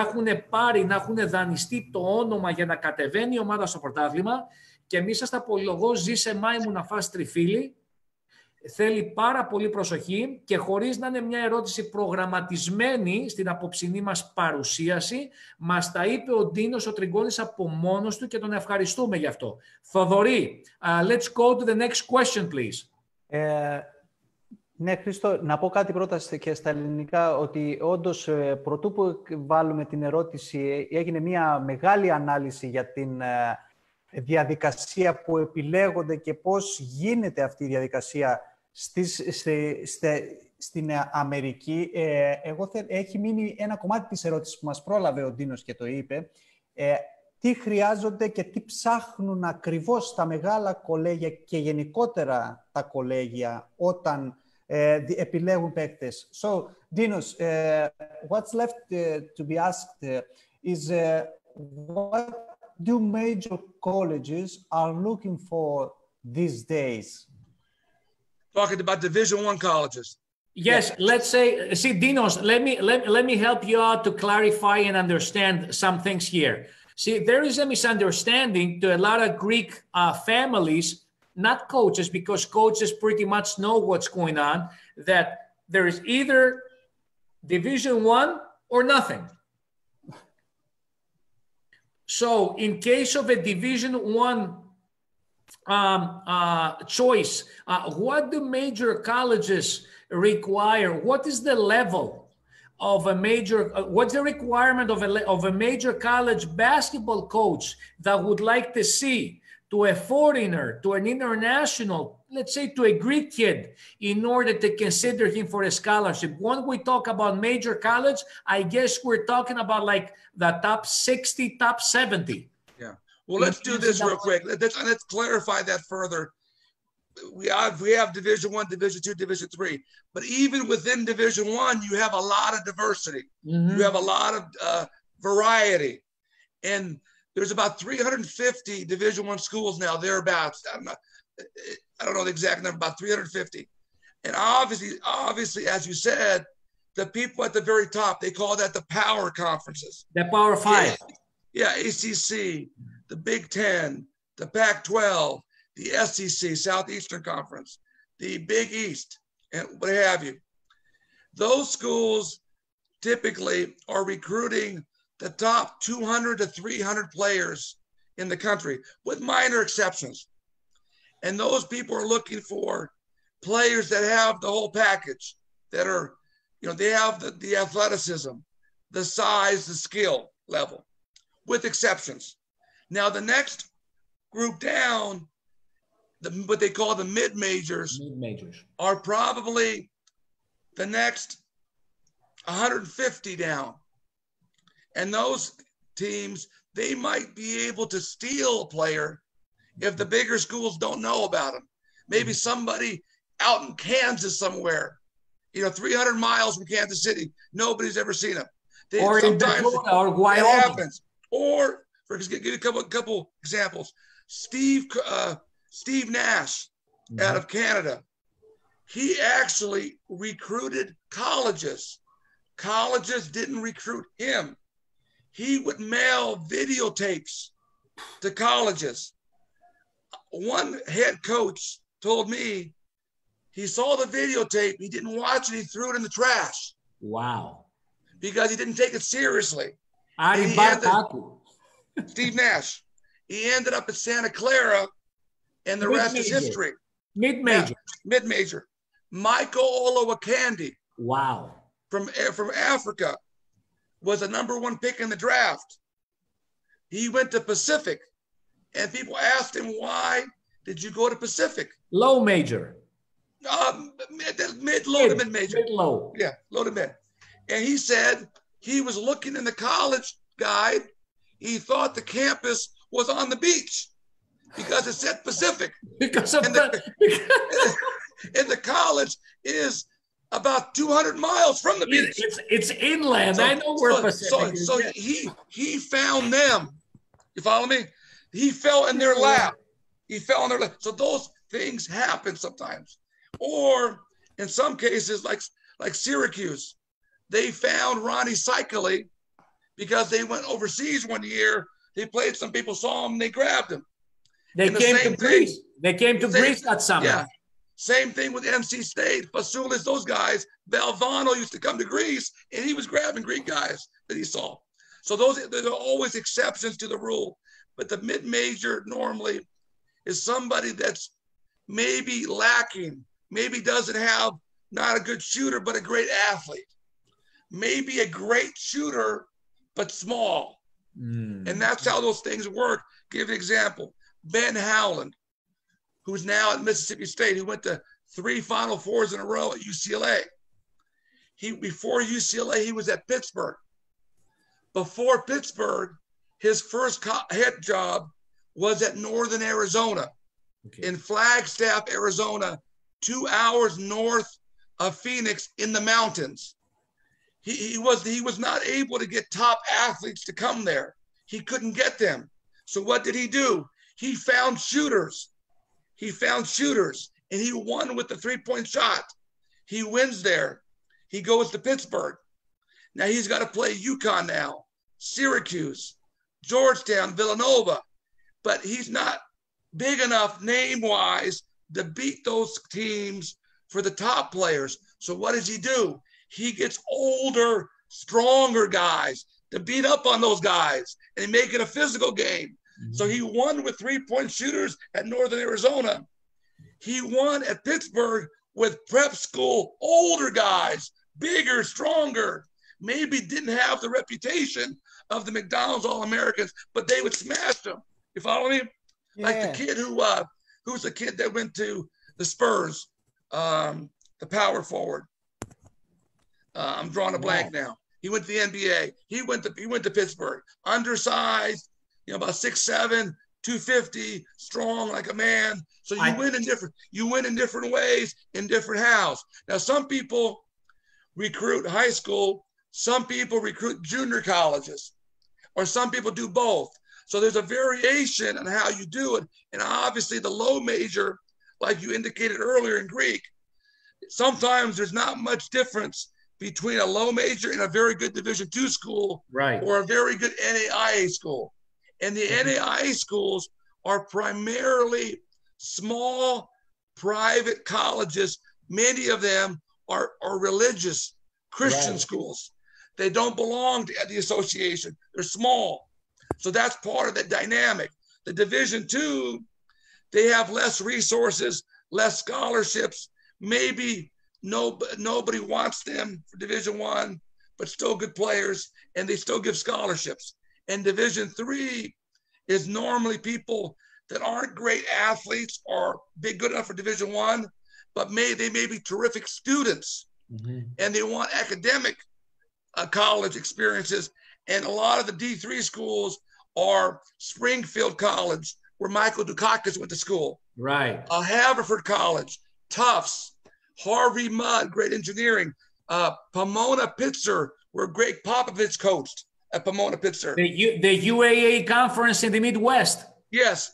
έχουν δανειστεί το όνομα για να κατεβαίνει η ομάδα στο πρωτάθλημα, και μη σας τα πολυλογώ, ζήσε μάη μου να φας τριφύλι. Θέλει πάρα πολύ προσοχή και χωρίς να είναι μια ερώτηση προγραμματισμένη στην απόψινή μας παρουσίαση, μας τα είπε ο Ντίνος, ο Τριγκόνης, από μόνος του και τον ευχαριστούμε γι' αυτό. Θοδωρή, let's go to the next question, please.
Ναι, Χρήστο, να πω κάτι πρώτα και στα ελληνικά, ότι όντως πρωτού που βάλουμε την ερώτηση έγινε μια μεγάλη ανάλυση για την διαδικασία που επιλέγονται και πώς γίνεται αυτή η διαδικασία στην Αμερική. Έχει μείνει ένα κομμάτι της ερώτησης που μας πρόλαβε ο Ντίνος και το είπε. Τι χρειάζονται και τι ψάχνουν ακριβώς τα μεγάλα κολέγια και γενικότερα τα κολέγια όταν επιλέγουν παίκτες. So, Dinos, what's left to be asked is what do major colleges are looking for these days?
Talking about Division I colleges.
Yes, let's say, see, Dinos, let me help you out to clarify and understand some things here. See, there is a misunderstanding to a lot of Greek families, not coaches, because coaches pretty much know what's going on, that there is either Division I or nothing. So in case of a Division I choice, what do major colleges require? What is the level of a major, what's the requirement of a major college basketball coach that would like to see to a foreigner, to an international, let's say to a Greek kid, in order to consider him for a scholarship? When we talk about major college, I guess we're talking about like the top 60, top 70.
Yeah. Well, let's do this real quick. Let's clarify that further. We have Division I, Division II, Division III, but even within Division I, you have a lot of diversity. Mm-hmm. You have a lot of variety, and there's about 350 Division I schools now, thereabouts. I don't know the exact number, about 350. And obviously, as you said, the people at the very top, they call that the power conferences.
The Power Five.
Yeah, ACC, the Big Ten, the Pac-12, the SEC, Southeastern Conference, the Big East, and what have you. Those schools typically are recruiting the top 200 to 300 players in the country, with minor exceptions. And those people are looking for players that have the whole package, that are, you know, they have the athleticism, the size, the skill level, with exceptions. Now, the next group down, what they call the mid-majors, are probably the next 150 down. And those teams, they might be able to steal a player if the bigger schools don't know about them. Maybe somebody out in Kansas somewhere, you know, 300 miles from Kansas City, nobody's ever seen them.
Or in Dakota or Wyoming.
It happens. Or, for give you a couple examples. Steve Nash out of Canada, he actually recruited colleges. Colleges didn't recruit him. He would mail videotapes to colleges. One head coach told me he saw the videotape, he didn't watch it, he threw it in the trash.
Wow.
Because he didn't take it seriously. Steve Nash. He ended up at Santa Clara, and the rest is history.
Mid-major.
Yeah, mid-major. Michael Olowokandi.
Wow.
From Africa, was a number 1 pick in the draft. He went to Pacific, and people asked him, why did you go to Pacific?
Low major.
Low to mid-major.
Mid-low.
Yeah, low to mid. And he said he was looking in the college guide. He thought the campus was on the beach because it said Pacific.
Because of
and the college is about 200 miles from the beach.
It's inland. I know where Pacific is.
So he found them. You follow me? He fell in their lap. So those things happen sometimes. Or In some cases, like Syracuse, they found Ronnie Cycli because they went overseas one year. They played, some people saw him, and they grabbed him.
They came to Greece. They came to Greece that summer.
Yeah. Same thing with NC State, Fasoulis, those guys. Valvano used to come to Greece, and he was grabbing Greek guys that he saw. So there are always exceptions to the rule. But the mid-major normally is somebody that's maybe lacking, maybe doesn't have not a good shooter, but a great athlete. Maybe a great shooter, but small. And that's how those things work. Give an example. Ben Howland, who's now at Mississippi State, who went to 3 Final Fours in a row at UCLA. Before UCLA, he was at Pittsburgh. Before Pittsburgh, his first head job was at Northern Arizona, in Flagstaff, Arizona, 2 hours north of Phoenix in the mountains. He was not able to get top athletes to come there. He couldn't get them. So what did he do? He found shooters. And he won with the 3-point shot. He wins there. He goes to Pittsburgh. Now he's got to play UConn now, Syracuse, Georgetown, Villanova, but he's not big enough name-wise to beat those teams for the top players. So what does he do? He gets older, stronger guys to beat up on those guys and make it a physical game. So he won with 3-point shooters at Northern Arizona. He won at Pittsburgh with prep school, older guys, bigger, stronger, maybe didn't have the reputation of the McDonald's All-Americans, but they would smash them. You follow me? Yeah. Like the kid who's the kid that went to the Spurs, the power forward. I'm drawing a blank now. He went to the NBA. He went to Pittsburgh, undersized, about 6'7", 250, strong like a man. So you win in different ways, in different house. Now, some people recruit high school, some people recruit junior colleges, or some people do both. So there's a variation on how you do it. And obviously the low major, like you indicated earlier in Greek, sometimes there's not much difference between a low major and a very good Division II school, right, or a very good NAIA school. And the NAIA schools are primarily small private colleges. Many of them are religious Christian schools. They don't belong to the association. They're small. So that's part of the dynamic. The Division II, they have less resources, less scholarships. Maybe nobody wants them for Division I, but still good players, and they still give scholarships. And Division III is normally people that aren't great athletes or good enough for Division I, but they may be terrific students, and they want academic college experiences. And a lot of the D3 schools are Springfield College, where Michael Dukakis went to school. Right. Haverford College, Tufts, Harvey Mudd, great engineering. Pomona Pitzer, where Greg Popovich coached at Pomona Pitzer.
The UAA conference in the Midwest.
Yes.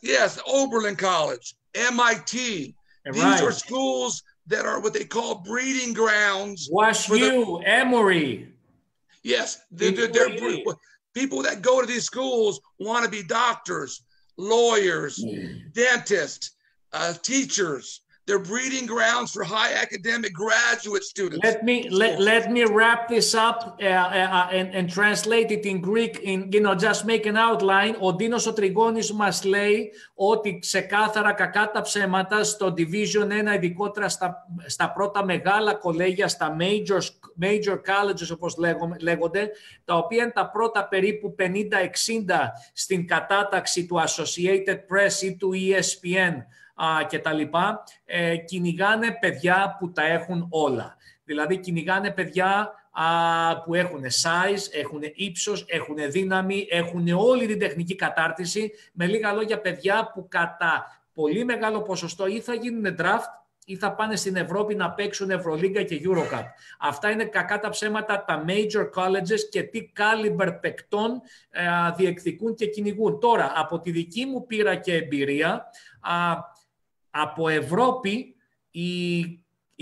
Oberlin College, MIT. Right. These are schools that are what they call breeding grounds.
WashU, Emory.
Yes, they're people that go to these schools want to be doctors, lawyers, dentists, teachers. They're breeding grounds for high academic graduate students.
Let me wrap this up and translate it in Greek. Just make an outline. Ο Dinos ο Trigonis μας λέει ότι ξεκάθαρα κακά τα ψέματα στο Division 1, ειδικότερα στα πρώτα μεγάλα κολέγια, στα major colleges όπως λέγονται, τα οποία είναι τα πρώτα περίπου 50-60 στην κατάταξη του Associated Press ή του ESPN και τα λοιπά, κυνηγάνε παιδιά που τα έχουν όλα. Δηλαδή κυνηγάνε παιδιά που έχουν size, έχουν ύψος, έχουν δύναμη, έχουν όλη την τεχνική κατάρτιση. Με λίγα λόγια, παιδιά που κατά πολύ μεγάλο ποσοστό ή θα γίνουν draft ή θα πάνε στην Ευρώπη να παίξουν Ευρωλίγκα και Eurocup. Αυτά είναι κακά τα ψέματα, τα major colleges και τι caliber παικτών διεκδικούν και κυνηγούν. Τώρα, από τη δική μου πείρα και εμπειρία, από Ευρώπη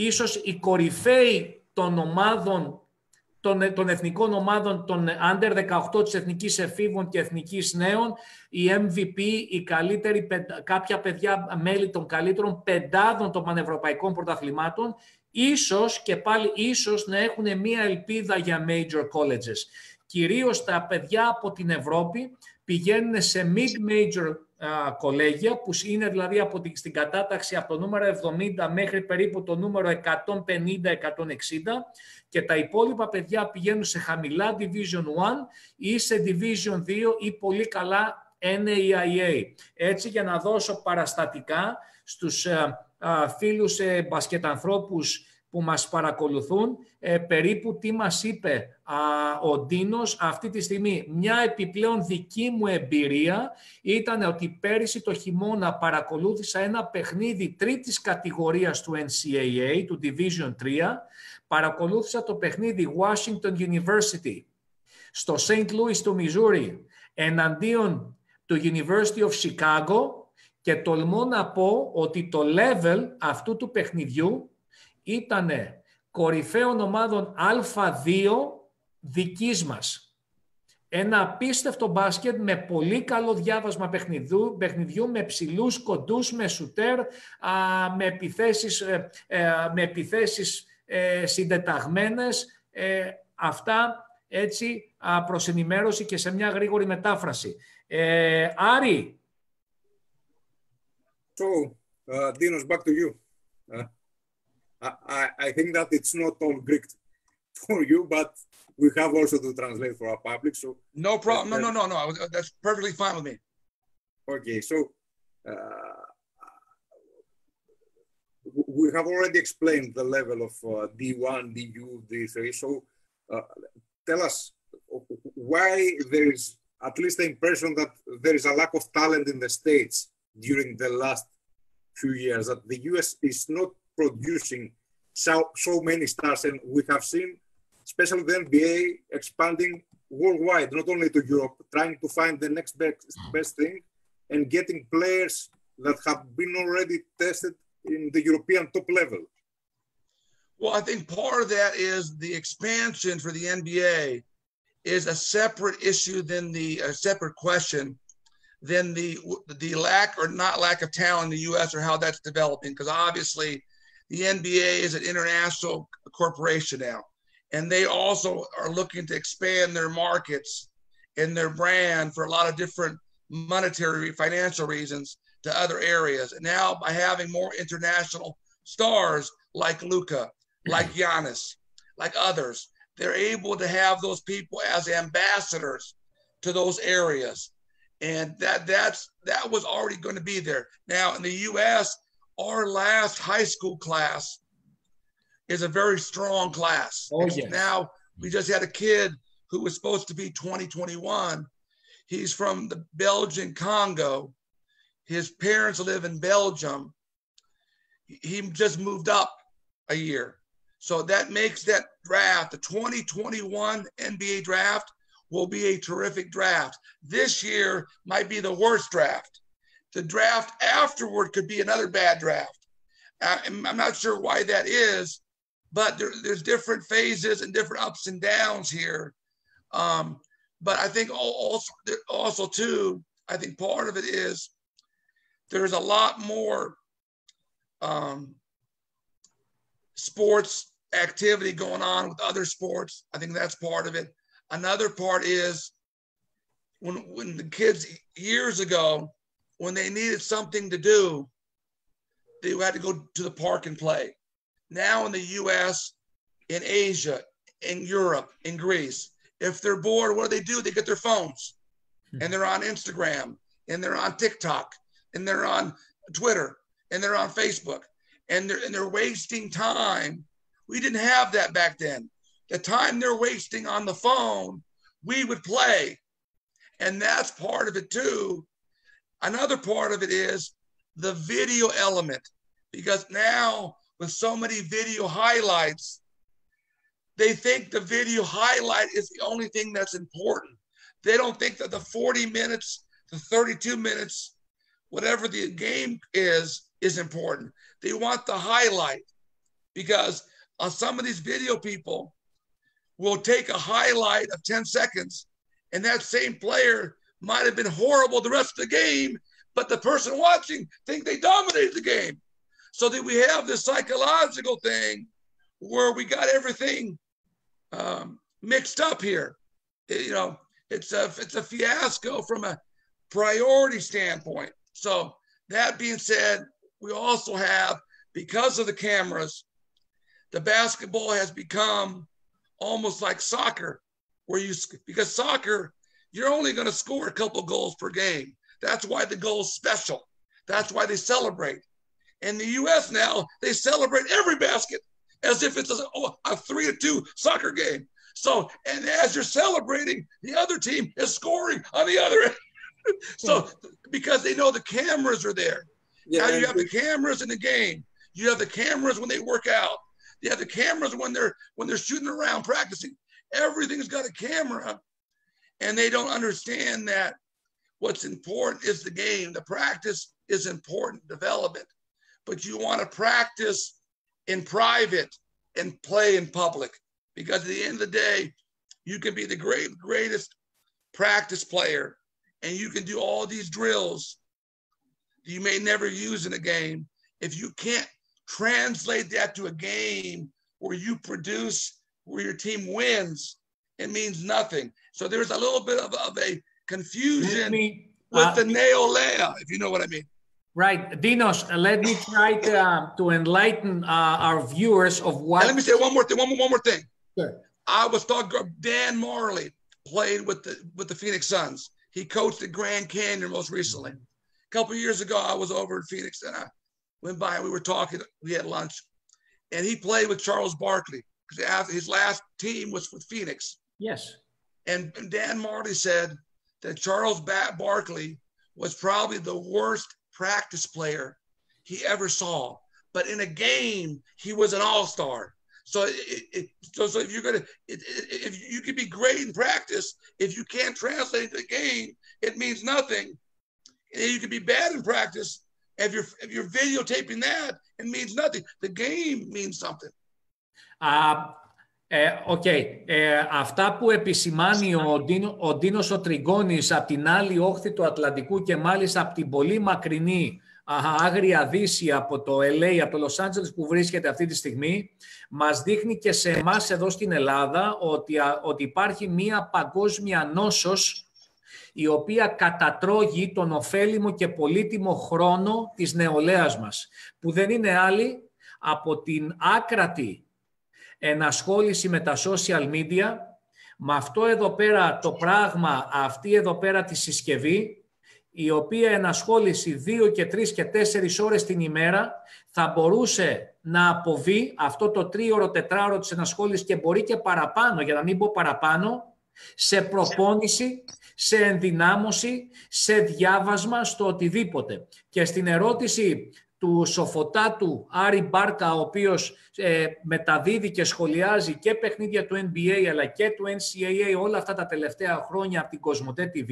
ίσως οι κορυφαίοι των ομάδων, των εθνικών ομάδων των Under 18 της Εθνικής Εφήβων και Εθνικής Νέων, οι MVP, οι καλύτεροι, κάποια παιδιά μέλη των καλύτερων πεντάδων των πανευρωπαϊκών πρωταθλημάτων, ίσως και πάλι ίσως να έχουν μία ελπίδα για major colleges. Κυρίως τα παιδιά από την Ευρώπη πηγαίνουν σε mid-major κολέγια, που είναι δηλαδή στην κατάταξη από το νούμερο 70 μέχρι περίπου το νούμερο 150-160, και τα υπόλοιπα παιδιά πηγαίνουν σε χαμηλά Division 1 ή σε Division 2 ή πολύ καλά NAIA. Έτσι, για να δώσω παραστατικά στους φίλους μπασκετανθρώπους που μας παρακολουθούν, περίπου τι μας είπε ο Ντίνος αυτή τη στιγμή. Μια επιπλέον δική μου εμπειρία ήταν ότι πέρυσι το χειμώνα παρακολούθησα ένα παιχνίδι τρίτης κατηγορίας του NCAA, του Division 3. Παρακολούθησα το παιχνίδι Washington University στο St. Louis του Missouri εναντίον του University of Chicago, και τολμώ να πω ότι το level αυτού του παιχνιδιού ήταν κορυφαίων ομάδων Α2 δικής μας. Ένα απίστευτο μπάσκετ με πολύ καλό διάβασμα παιχνιδιού, με ψηλούς κοντούς, με σουτέρ, με επιθέσεις συντεταγμένες. Αυτά έτσι προς ενημέρωση και σε μια γρήγορη μετάφραση. Άρη.
So, Dinos, back to you. I think that it's not all Greek for you, but we have also to translate for our public. So
no problem. No. That's perfectly fine with me.
Okay, so we have already explained the level of D1, DU, D3. So tell us why there is at least the impression that there is a lack of talent in the States during the last few years, that the US is not producing so many stars, and we have seen, especially the NBA, expanding worldwide, not only to Europe, trying to find the next best thing and getting players that have been already tested in the European top level.
Well, I think part of that is the expansion for the NBA is a separate issue than a separate question than the lack or not lack of talent in the U.S. or how that's developing, because obviously the NBA is an international corporation now, and they also are looking to expand their markets and their brand for a lot of different monetary, financial reasons to other areas. And now by having more international stars like Luka, like Giannis, like others, they're able to have those people as ambassadors to those areas. And that was already going to be there. Now in the U.S., our last high school class is a very strong class.
Oh, yes.
Now we just had a kid who was supposed to be 2021. He's from the Belgian Congo. His parents live in Belgium. He just moved up a year. So that makes that draft, the 2021 NBA draft, will be a terrific draft. This year might be the worst draft. The draft afterward could be another bad draft. I'm not sure why that is, but there's different phases and different ups and downs here. But I think also too, I think part of it is there's a lot more sports activity going on with other sports. I think that's part of it. Another part is when the kids years ago, when they needed something to do, they had to go to the park and play. Now in the US, in Asia, in Europe, in Greece, if they're bored, what do? They get their phones and they're on Instagram and they're on TikTok and they're on Twitter and they're on Facebook and they're wasting time. We didn't have that back then. The time they're wasting on the phone, we would play. And that's part of it too. Another part of it is the video element, because now with so many video highlights, they think the video highlight is the only thing that's important. They don't think that the 40 minutes, the 32 minutes, whatever the game is important. They want the highlight because on some of these video people will take a highlight of 10 seconds, and that same player might have been horrible the rest of the game, but the person watching think they dominated the game. So that we have this psychological thing where we got everything mixed up here. It's a fiasco from a priority standpoint. So that being said, we also have, because of the cameras, the basketball has become almost like soccer, because soccer, you're only going to score a couple goals per game. That's why the goal's special. That's why they celebrate. In the U.S. now, they celebrate every basket as if it's a 3-2 soccer game. So, and as you're celebrating, the other team is scoring on the other end. So, because they know the cameras are there. Yeah, now you have the cameras in the game. You have the cameras when they work out. You have the cameras when they're shooting around practicing. Everything's got a camera, and they don't understand that what's important is the game. The practice is important, development. But you want to practice in private and play in public, because at the end of the day, you can be the greatest practice player, and you can do all these drills that you may never use in a game. If you can't translate that to a game where you produce, where your team wins, it means nothing. So there's a little bit of a confusion with the neo-lea, if you know what I mean.
Right. Dinos, let me try to enlighten our viewers of what...
And let me say one more thing.
Sure.
I was talking, Dan Marley played with the Phoenix Suns. He coached at Grand Canyon most recently. A couple of years ago, I was over in Phoenix, and I went by and we were talking. We had lunch. And he played with Charles Barkley, because his last team was with Phoenix.
Yes.
And Dan Marley said that Charles Barkley was probably the worst practice player he ever saw, but in a game he was an all-star. So if you're gonna, if you can be great in practice, if you can't translate it to the game, it means nothing. And you can be bad in practice. If you're videotaping that, it means nothing. The game means something.
Αυτά που επισημάνει ο Ντίνος ο Τριγκόνης από την άλλη όχθη του Ατλαντικού και μάλιστα από την πολύ μακρινή άγρια δύση από το LA, από το Λος Άντζελες που βρίσκεται αυτή τη στιγμή, μας δείχνει και σε εμάς εδώ στην Ελλάδα ότι υπάρχει μία παγκόσμια νόσος η οποία κατατρώγει τον ωφέλιμο και πολύτιμο χρόνο της νεολαίας μας, που δεν είναι άλλη από την άκρατη ενασχόληση με τα social media, με αυτό εδώ πέρα το πράγμα, αυτή εδώ πέρα τη συσκευή, η οποία ενασχόληση 2 και 3 και 4 ώρες την ημέρα θα μπορούσε να αποβεί αυτό το 3ωρο, 4ωρο της ενασχόλησης και μπορεί και παραπάνω, για να μην πω παραπάνω, σε προπόνηση, σε ενδυνάμωση, σε διάβασμα, στο οτιδήποτε. Και στην ερώτηση του σοφοτάτου Άρη Μπάρκα, ο οποίος μεταδίδει και σχολιάζει και παιχνίδια του NBA αλλά και του NCAA όλα αυτά τα τελευταία χρόνια από την Κοσμοτέ TV,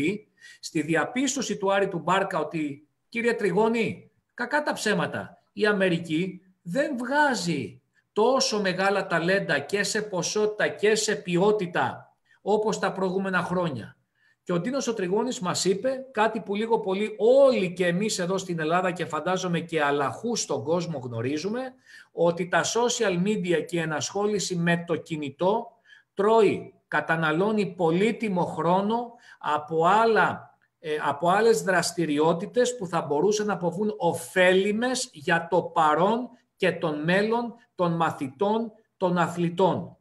στη διαπίστωση του Άρη του Μπάρκα ότι, κύριε Τριγώνη, κακά τα ψέματα, η Αμερική δεν βγάζει τόσο μεγάλα ταλέντα και σε ποσότητα και σε ποιότητα όπως τα προηγούμενα χρόνια. Και ο Ντίνος ο Τριγώνης μας είπε κάτι που λίγο πολύ όλοι και εμείς εδώ στην Ελλάδα και φαντάζομαι και αλλαχούς στον κόσμο γνωρίζουμε, ότι τα social media και η ενασχόληση με το κινητό τρώει, καταναλώνει πολύτιμο χρόνο από άλλες δραστηριότητες που θα μπορούσαν να αποβούν ωφέλιμες για το παρόν και τον μέλλον των μαθητών, των αθλητών.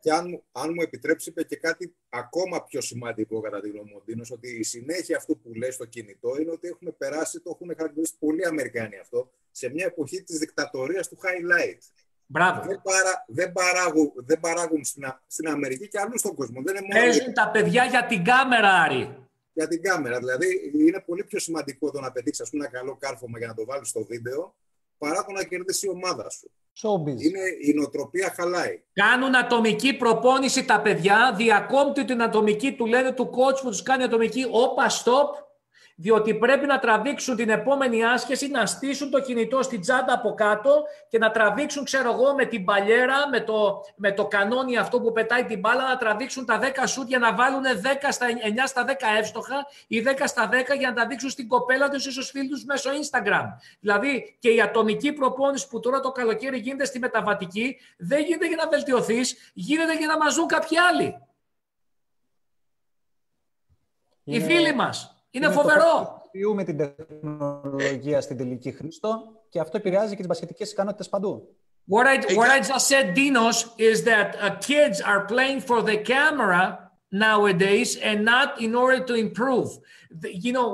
Και αν μου επιτρέψει, είπε και κάτι ακόμα πιο σημαντικό κατά τη γνώμη μου, Ντίνος, ότι η συνέχεια αυτού που λέει στο κινητό είναι ότι έχουμε περάσει, το έχουν χαρακτηρίσει πολλοί Αμερικάνοι αυτό, σε μια εποχή της δικτατορίας του highlight.
Μπράβο.
Δεν παράγουν στην Αμερική και αλλού στον κόσμο.
Παίζουν τα παιδιά για την κάμερα, Άρη.
Για την κάμερα. Δηλαδή, είναι πολύ πιο σημαντικό το να πετύχεις ένα καλό κάρφωμα για να το βάλεις στο βίντεο, παρά το να κερδίσει η ομάδα σου. Είναι η νοοτροπία χαλάει.
Κάνουν ατομική προπόνηση τα παιδιά, διακόπτουν την ατομική, του λένε του coach που τους κάνει ατομική, όπα, stop, διότι πρέπει να τραβήξουν την επόμενη άσχεση, να στήσουν το κινητό στην τσάντα από κάτω και να τραβήξουν, ξέρω εγώ, με την παλιέρα, με το κανόνι αυτό που πετάει την μπάλα, να τραβήξουν τα 10 σούτ για να βάλουν 9 στα 10 εύστοχα ή 10 στα 10 για να τα δείξουν στην κοπέλα τους ή στους φίλους τους μέσω Instagram. Δηλαδή και η ατομική προπόνηση που τώρα το καλοκαίρι γίνεται στη μεταβατική, δεν γίνεται για να βελτιωθείς, γίνεται για να μας δουν κάποιοι άλλοι. Οι φίλοι μας. Είναι φοβερό.
Χρησιμοποιούμε την τεχνολογία στην τελική Χρήστο και αυτό επηρεάζει και τις μπασκετικές ικανότητες παντού.
What I just said, Dinos, is that kids are playing for the camera nowadays and not in order to improve. You know,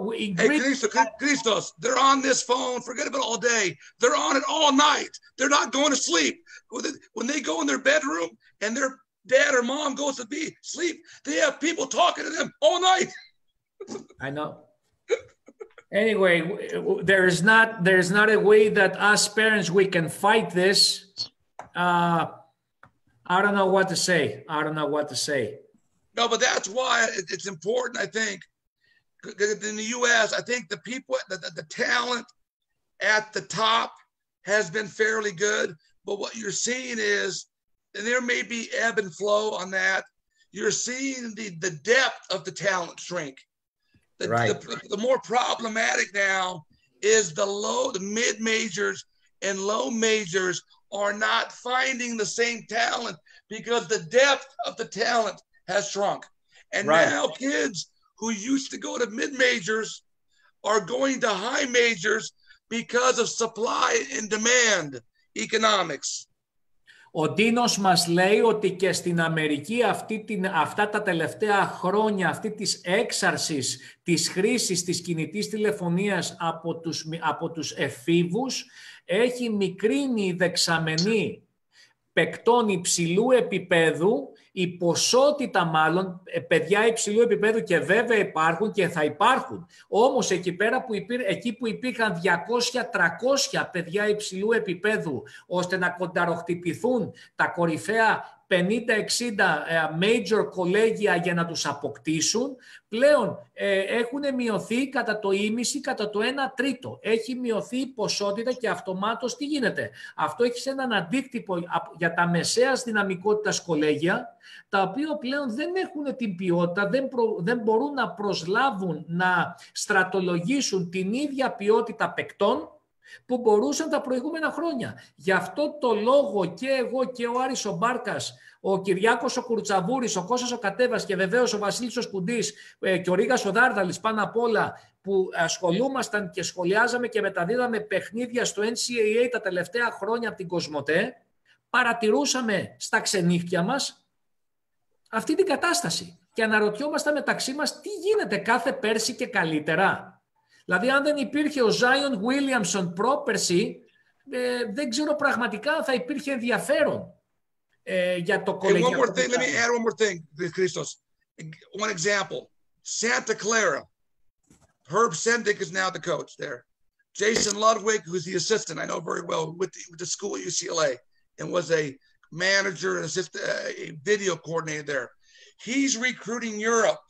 Christos, they're on this phone. Forget about all day. They're on it all night. They're not going to sleep. When they go in their bedroom and their dad or mom goes to sleep, they have people talking to them all night.
I know. Anyway, there's not a way that us parents we can fight this. I don't know what to say.
No, but that's why it's important, I think. In the U.S., I think the people, the talent at the top has been fairly good. But what you're seeing is, and there may be ebb and flow on that, you're seeing the depth of the talent shrink. The more problematic now is the mid-majors and low majors are not finding the same talent because the depth of the talent has shrunk. And now kids who used to go to mid-majors are going to high majors because of supply and demand economics.
Ο Dinos μας λέει ότι και στην Αμερική αυτά τα τελευταία χρόνια αυτή της έξαρσης της χρήσης της κινητής τηλεφωνίας από τους εφήβους έχει μικρύνει η δεξαμενή παικτών υψηλού επίπεδου, η ποσότητα μάλλον παιδιά υψηλού επίπεδου και βέβαια υπάρχουν και θα υπάρχουν. Όμως εκεί πέρα εκεί που υπήρχαν 200-300 παιδιά υψηλού επίπεδου ώστε να κονταροχτυπηθούν τα κορυφαία 50-60 major κολέγια για να τους αποκτήσουν, πλέον έχουν μειωθεί κατά το ίμιση, κατά το 1/3. Έχει μειωθεί η ποσότητα και αυτομάτως τι γίνεται. Αυτό έχει έναν αντίκτυπο για τα μεσαίας δυναμικότητας κολέγια, τα οποία πλέον δεν έχουν την ποιότητα, δεν μπορούν να προσλάβουν, να στρατολογήσουν την ίδια ποιότητα παικτών που μπορούσαν τα προηγούμενα χρόνια. Γι' αυτό το λόγο και εγώ και ο Άρης ο Μπάρκας, ο Κυριάκος ο Κουρτσαβούρης, ο Κώστας ο Κατέβας και βεβαίως ο Βασίλης ο Σπουντής και ο Ρίγας ο Δάρδαλης πάνω απ' όλα, που ασχολούμασταν και σχολιάζαμε και μεταδίδαμε παιχνίδια στο NCAA τα τελευταία χρόνια από την Κοσμοτέ, παρατηρούσαμε στα ξενύχτια μας αυτή την κατάσταση και αναρωτιόμασταν μεταξύ μας τι γίνεται κάθε πέρσι και καλύτερα. Δηλαδή, αν δεν υπήρχε ο Zion Williamson πρόπερσι, δεν ξέρω πραγματικά αν θα υπήρχε ενδιαφέρον για το κολεγιακό.
Let me add one more thing, Christos. One example, Santa Clara. Herb Sendick is now the coach there. Jason Ludwig, who's the assistant, I know very well, with the school at UCLA, and was a manager and a video coordinator there. He's recruiting Europe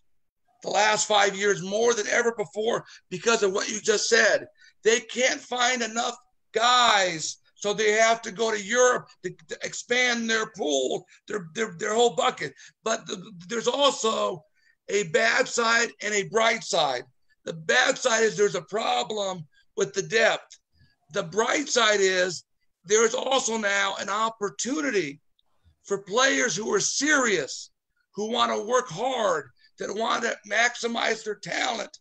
the last 5 years more than ever before because of what you just said. They can't find enough guys, so they have to go to Europe to expand their pool, their whole bucket. But there's also a bad side and a bright side. The bad side is there's a problem with the depth. The bright side is there's also now an opportunity for players who are serious, who want to work hard, that want to maximize their talent,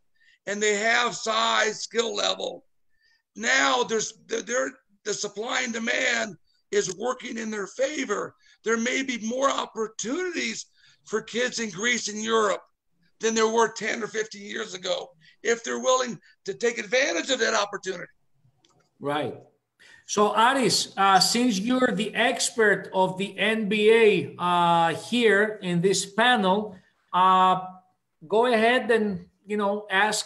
and they have size, skill level. Now the supply and demand is working in their favor. There may be more opportunities for kids in Greece and Europe than there were 10 or 15 years ago, if they're willing to take advantage of that opportunity.
Right. So, Aris, since you're the expert of the NBA here in this panel, go ahead and, ask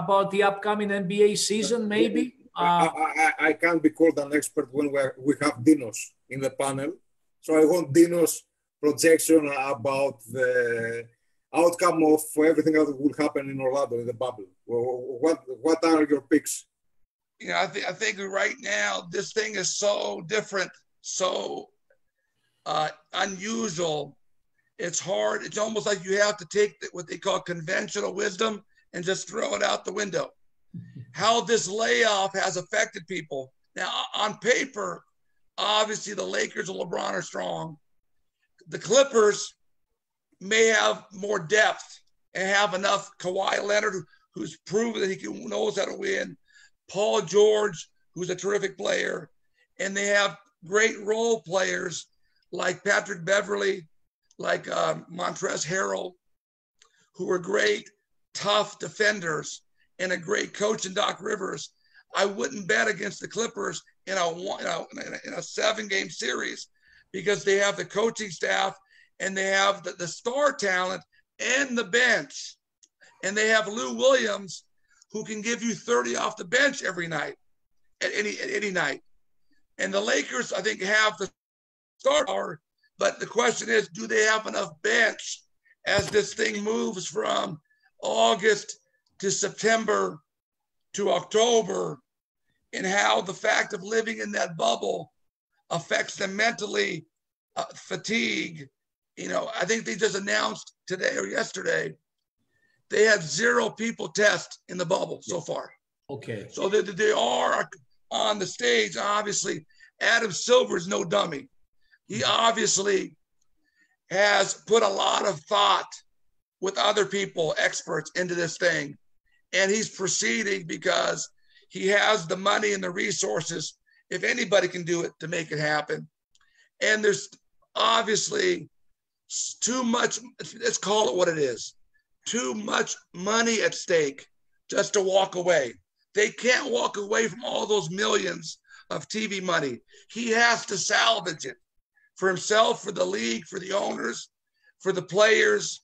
about the upcoming NBA season, maybe.
I can't be called an expert when we have Dinos in the panel. So I want Dinos' projection about outcome of everything that will happen in Orlando in the bubble? What are your picks?
You know, I think right now this thing is so different, so unusual. It's hard. It's almost like you have to take what they call conventional wisdom and just throw it out the window. How this layoff has affected people. Now, on paper, obviously the Lakers and LeBron are strong. The Clippers may have more depth and have enough. Kawhi Leonard, who's proven that he knows how to win. Paul George, who's a terrific player. And they have great role players like Patrick Beverley, like Montrezl Harrell, who are great, tough defenders, and a great coach in Doc Rivers. I wouldn't bet against the Clippers in a 7-game series because they have the coaching staff and they have the star talent and the bench. And they have Lou Williams, who can give you 30 off the bench every night, at any night. And the Lakers, I think, have the star power, but the question is, do they have enough bench as this thing moves from August to September to October, and how the fact of living in that bubble affects them mentally, fatigue. You know, I think they just announced today or yesterday, they had 0 people test in the bubble so far.
Okay.
So they are on the stage. Obviously, Adam Silver is no dummy. He obviously has put a lot of thought with other people, experts, into this thing. And he's proceeding because he has the money and the resources, if anybody can do it, to make it happen. And there's obviously too much, let's call it what it is, too much money at stake just to walk away. They can't walk away from all those millions of TV money. He has to salvage it for himself, for the league, for the owners, for the players.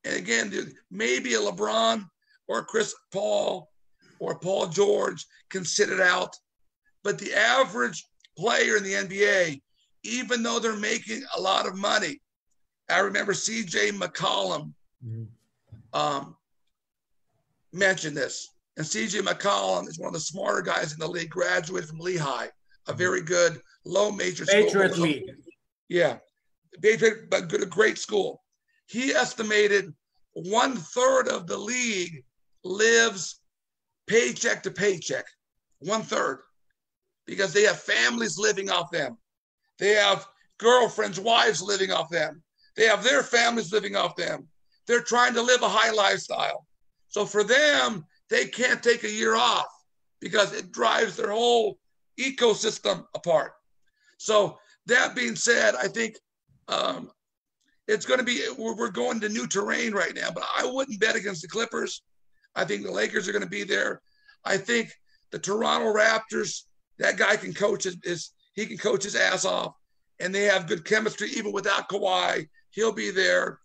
And again, maybe a LeBron or Chris Paul or Paul George can sit it out. But the average player in the NBA, even though they're making a lot of money, I remember CJ McCollum mentioned this. And CJ McCollum is one of the smarter guys in the league, graduated from Lehigh, a very good low major school.
Patriot League.
Yeah, Patriot, but good, a great school. He estimated 1/3 of the league lives paycheck to paycheck, 1/3, because they have families living off them. They have girlfriends, wives living off them. They have their families living off them. They're trying to live a high lifestyle. So for them, they can't take a year off because it drives their whole ecosystem apart. So that being said, I think it's going to be, we're going to new terrain right now, but I wouldn't bet against the Clippers. I think the Lakers are going to be there. I think the Toronto Raptors, that guy can coach he can coach his ass off, and they have good chemistry even without Kawhi. He'll be there.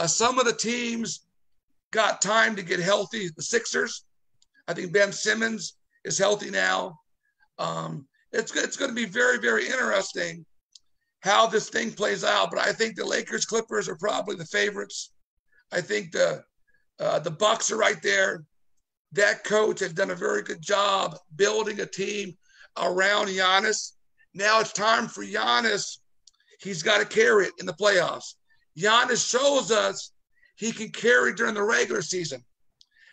Some of the teams got time to get healthy. The Sixers, I think Ben Simmons is healthy now. It's going to be very, very interesting how this thing plays out. But I think the Lakers, Clippers are probably the favorites. I think the Bucks are right there. That coach has done a very good job building a team around Giannis. Now it's time for Giannis. He's got to carry it in the playoffs. Giannis shows us he can carry during the regular season.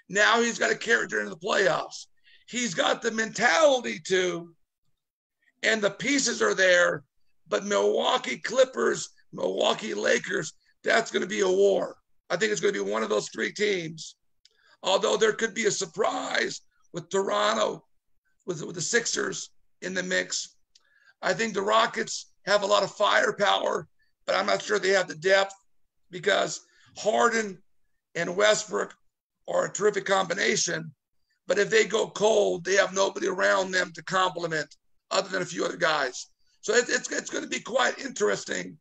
Now he's got to carry during the playoffs. He's got the mentality to, and the pieces are there, but Milwaukee Clippers, Milwaukee Lakers, that's going to be a war. I think it's going to be one of those 3 teams. Although there could be a surprise with Toronto, with the Sixers in the mix. I think the Rockets have a lot of firepower, but I'm not sure they have the depth because Harden and Westbrook are a terrific combination. But if they go cold, they have nobody around them to complement other than a few other guys. So it's going to be quite interesting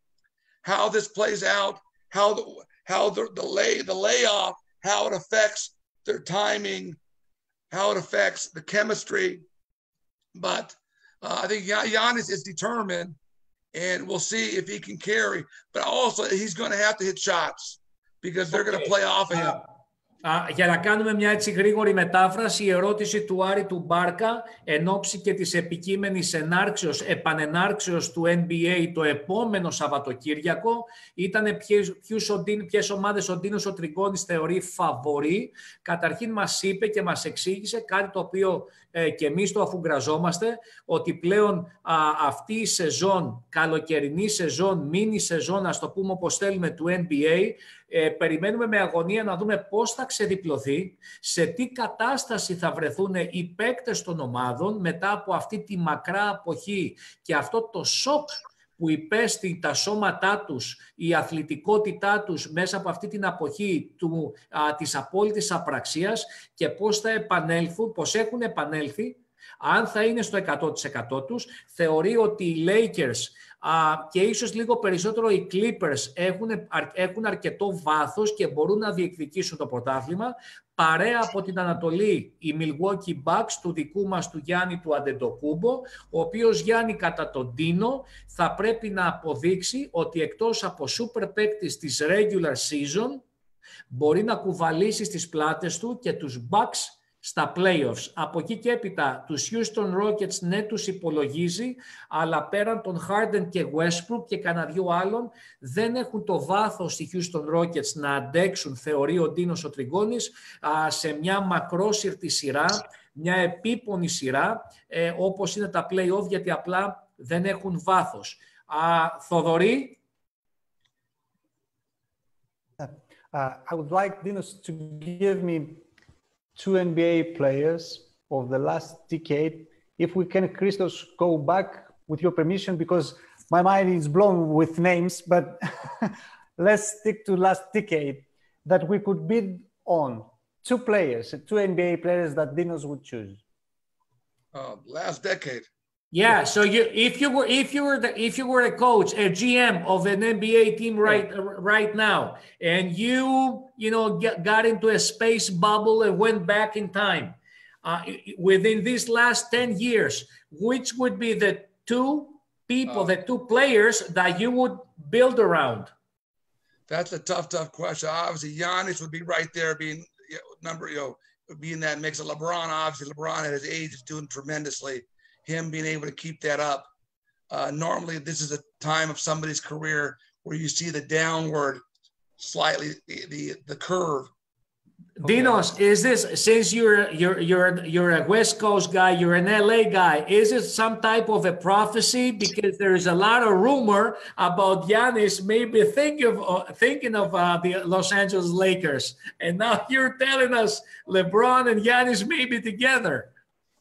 how this plays out, how the layoff, how it affects their timing, how it affects the chemistry. But I think Giannis is determined, and we'll see if he can carry. But also, he's going to have to hit shots because they're going to play off of him.
Για να κάνουμε μια έτσι γρήγορη μετάφραση, η ερώτηση του Άρη του Μπάρκα εν ώψη και της επικείμενης επανενάρξεως του NBA το επόμενο Σαββατοκύριακο ήταν ποιες ομάδες ο Ντίνος ο Τριγκόνης θεωρεί φαβορί. Καταρχήν μας είπε και μας εξήγησε κάτι το οποίο και εμείς το αφουγκραζόμαστε, ότι πλέον αυτή η σεζόν, καλοκαιρινή σεζόν, μίνι σεζόν, ας το πούμε όπως θέλουμε, του NBA, περιμένουμε με αγωνία να δούμε πώς θα ξεδιπλωθεί, σε τι κατάσταση θα βρεθούν οι παίκτες των ομάδων μετά από αυτή τη μακρά αποχή και αυτό το σοκ που υπέστη τα σώματά τους, η αθλητικότητά τους μέσα από αυτή την αποχή της απόλυτης απραξίας και πώς θα επανέλθουν, πώς έχουν επανέλθει, αν θα είναι στο 100% τους. Θεωρεί ότι οι Lakers και ίσως λίγο περισσότερο οι Clippers έχουν αρκετό βάθος και μπορούν να διεκδικήσουν το πρωτάθλημα. Παρέα από την Ανατολή, οι Milwaukee Bucks του δικού μας του Γιάννη του Αντετοκούμπο, ο οποίος Γιάννη κατά τον Ντίνο θα πρέπει να αποδείξει ότι εκτός από super παίκτης της regular season μπορεί να κουβαλήσει στις πλάτες του και τους Bucks στα playoffs. Από εκεί και έπειτα τους Houston Rockets ναι τους υπολογίζει, αλλά πέραν των Harden και Westbrook και κανένα δυο άλλων δεν έχουν το βάθος οι Houston Rockets να αντέξουν, θεωρεί ο Ντίνος ο Τριγκόνης, σε μια μακρόσυρτη σειρά, μια επίπονη σειρά όπως είναι τα playoff, γιατί απλά δεν έχουν βάθος. Θοδωρή.
I would like Dinos to give me two NBA players of the last decade. If we can, Christos, go back with your permission, because my mind is blown with names, but let's stick to last decade, that we could bid on two players, two NBA players that Dinos would choose.
Last decade.
Yeah, so if you were a coach, a GM of an NBA team right now, and you got into a space bubble and went back in time, within these last 10 years, which would be the two people, the two players that you would build around?
That's a tough question. Obviously, Giannis would be right there, being be in that mix. Of LeBron, obviously, LeBron at his age is doing tremendously. Him being able to keep that up. Normally, this is a time of somebody's career where you see the downward, slightly the curve.
Dinos, is this, since you're a West Coast guy, you're an LA guy, is it some type of a prophecy? Because there is a lot of rumor about Giannis maybe thinking of the Los Angeles Lakers, and now you're telling us LeBron and Giannis may be together.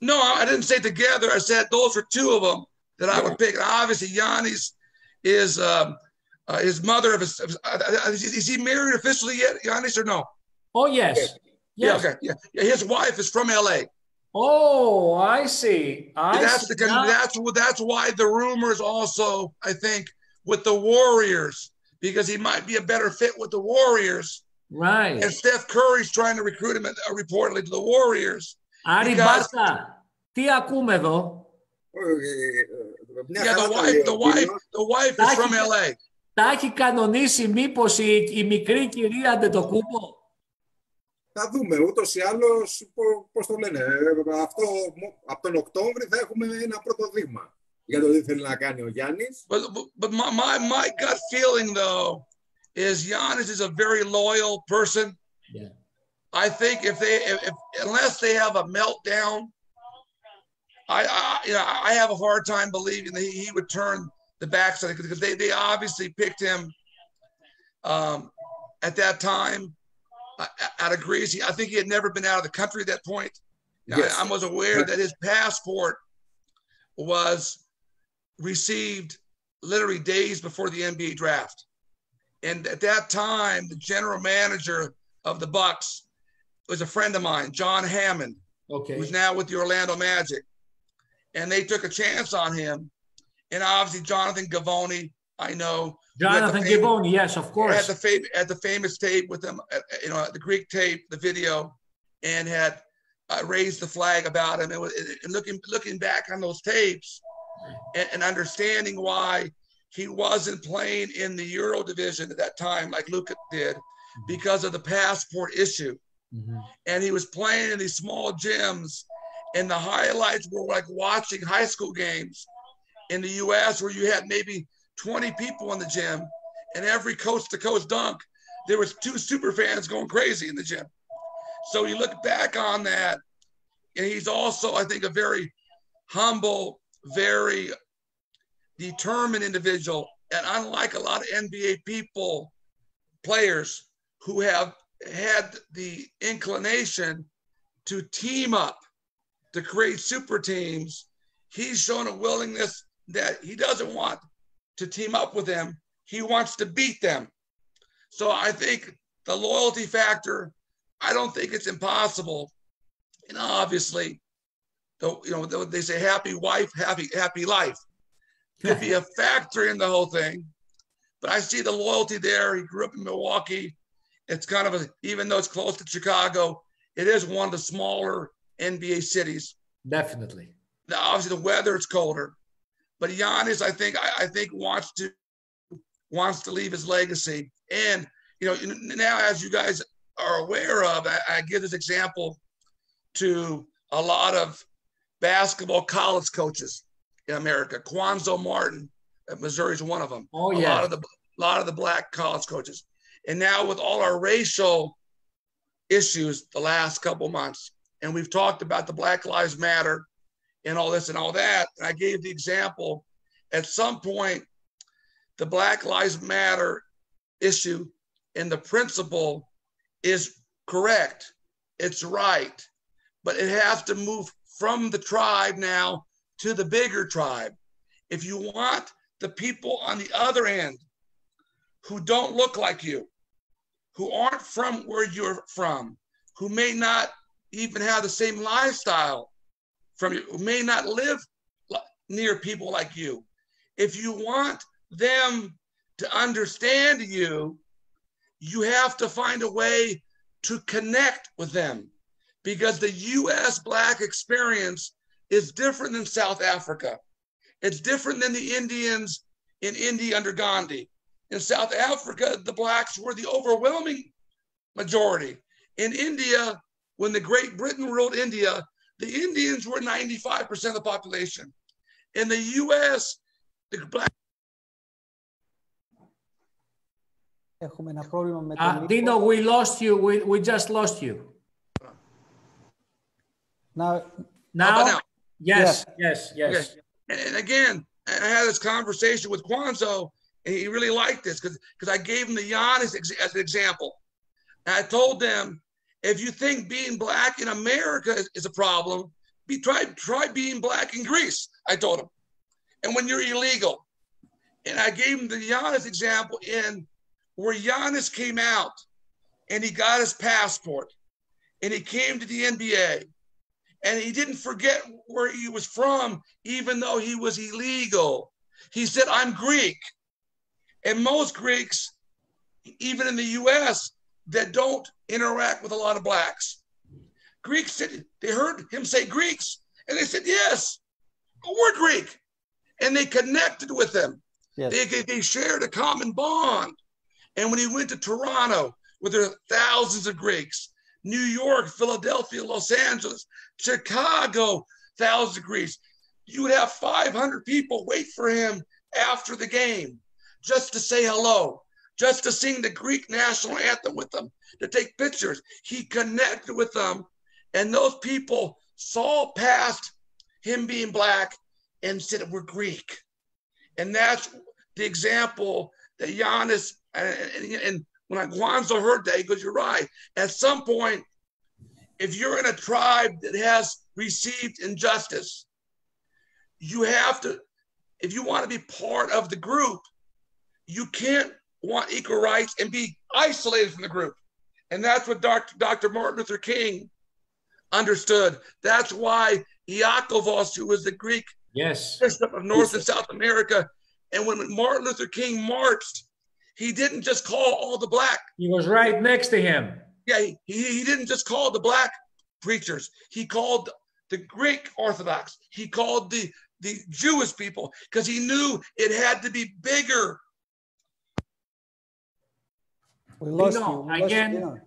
No, I didn't say together. I said those are two of them that I would pick. And obviously, Giannis is his mother of his. Is he married officially yet, Giannis, or no?
Oh yes.
Yeah. Okay. Yeah. His wife is from LA.
Oh, I see.
That's why the rumors also, I think, with the Warriors, because he might be a better fit with the Warriors.
Right.
And Steph Curry's trying to recruit him reportedly to the Warriors.
Άρη Μπάρκα, τι ακούμε εδώ?
Yeah, the wife is from LA.
Τα έχει κανονίσει μήπως η μικρή κυρία Αντετοκούμπο?
Θα δούμε, ούτως ή άλλως, πώς το λένε, αυτό από τον Οκτώβρη θα έχουμε ένα πρώτο δείγμα για το τι θέλει να κάνει ο Γιάννης.
But my gut feeling though is Giannis is a very loyal person.
Yeah.
I think if unless they have a meltdown, I have a hard time believing that he would turn the backside, because they obviously picked him at that time out of Greece. I think he had never been out of the country at that point. Yes. I was aware that his passport was received literally days before the NBA draft, and at that time, the general manager of the Bucks was a friend of mine, John Hammond, who's now with the Orlando Magic. And they took a chance on him. And obviously Jonathan Givony, I know.
Jonathan Givony, yes, of course.
Had the famous tape with him, the Greek tape, the video, and had raised the flag about him. And looking back on those tapes and understanding why he wasn't playing in the Euro division at that time like Luka did, because of the passport issue.
Mm-hmm.
And he was playing in these small gyms, and the highlights were like watching high school games in the US where you had maybe 20 people in the gym, and every coast to coast dunk, there was 2 super fans going crazy in the gym. So you look back on that, and he's also, I think, a very humble, very determined individual. And unlike a lot of NBA players who have had the inclination to team up, to create super teams, he's shown a willingness that he doesn't want to team up with them. He wants to beat them. So I think the loyalty factor, I don't think it's impossible. And obviously, they say happy wife, happy life. Could be a factor in the whole thing. But I see the loyalty there. He grew up in Milwaukee. It's kind of even though it's close to Chicago, it is one of the smaller NBA cities.
Definitely.
Now, obviously, the weather, it's colder. But Giannis, I think wants to leave his legacy. And, now as you guys are aware of, I give this example to a lot of basketball college coaches in America. Quanzo Martin at Missouri is one of them.
Oh, yeah.
A lot of the black college coaches. And now with all our racial issues the last couple months, and we've talked about the Black Lives Matter and all this and all that, and I gave the example, at some point, the Black Lives Matter issue and the principle is correct. It's right. But it has to move from the tribe now to the bigger tribe. If you want the people on the other end who don't look like you, who aren't from where you're from, who may not even have the same lifestyle from you, who may not live near people like you, if you want them to understand you, you have to find a way to connect with them, because the U.S. Black experience is different than South Africa. It's different than the Indians in India under Gandhi. In South Africa, the Blacks were the overwhelming majority. In India, when the Great Britain ruled India, the Indians were 95% of the population. In the U.S., the Black...
Dino, we lost you. We just lost you.
Now?
Yes.
Okay. And again, I had this conversation with Quanzo, and he really liked this because I gave him the Giannis as an example. And I told them, if you think being black in America is a problem, try being black in Greece, I told him. And when you're illegal. And I gave him the Giannis example in where Giannis came out and he got his passport and he came to the NBA. And he didn't forget where he was from, even though he was illegal. He said, I'm Greek. And most Greeks, even in the US, that don't interact with a lot of blacks, Greeks said, they heard him say Greeks, and they said, yes, we're Greek. And they connected with them. Yes. They shared a common bond. And when he went to Toronto, where there are thousands of Greeks, New York, Philadelphia, Los Angeles, Chicago, thousands of Greeks, you would have 500 people wait for him after the game just to say hello, just to sing the Greek national anthem with them, to take pictures. He connected with them, and those people saw past him being black and said, we're Greek. And that's the example that Giannis, and when Guanzo heard that, he goes, you're right. At some point, if you're in a tribe that has received injustice, you have to, if you want to be part of the group, you can't want equal rights and be isolated from the group. And that's what Dr. Martin Luther King understood. That's why Iakovos, who was the Greek bishop of North and South America, and when Martin Luther King marched, he didn't just call all the black.
He was right next to him.
Yeah, he didn't just call the black preachers. He called the Greek Orthodox. He called the Jewish people, because he knew it had to be bigger.
We lost
Dino,
you. We lost
again.
you, Dino.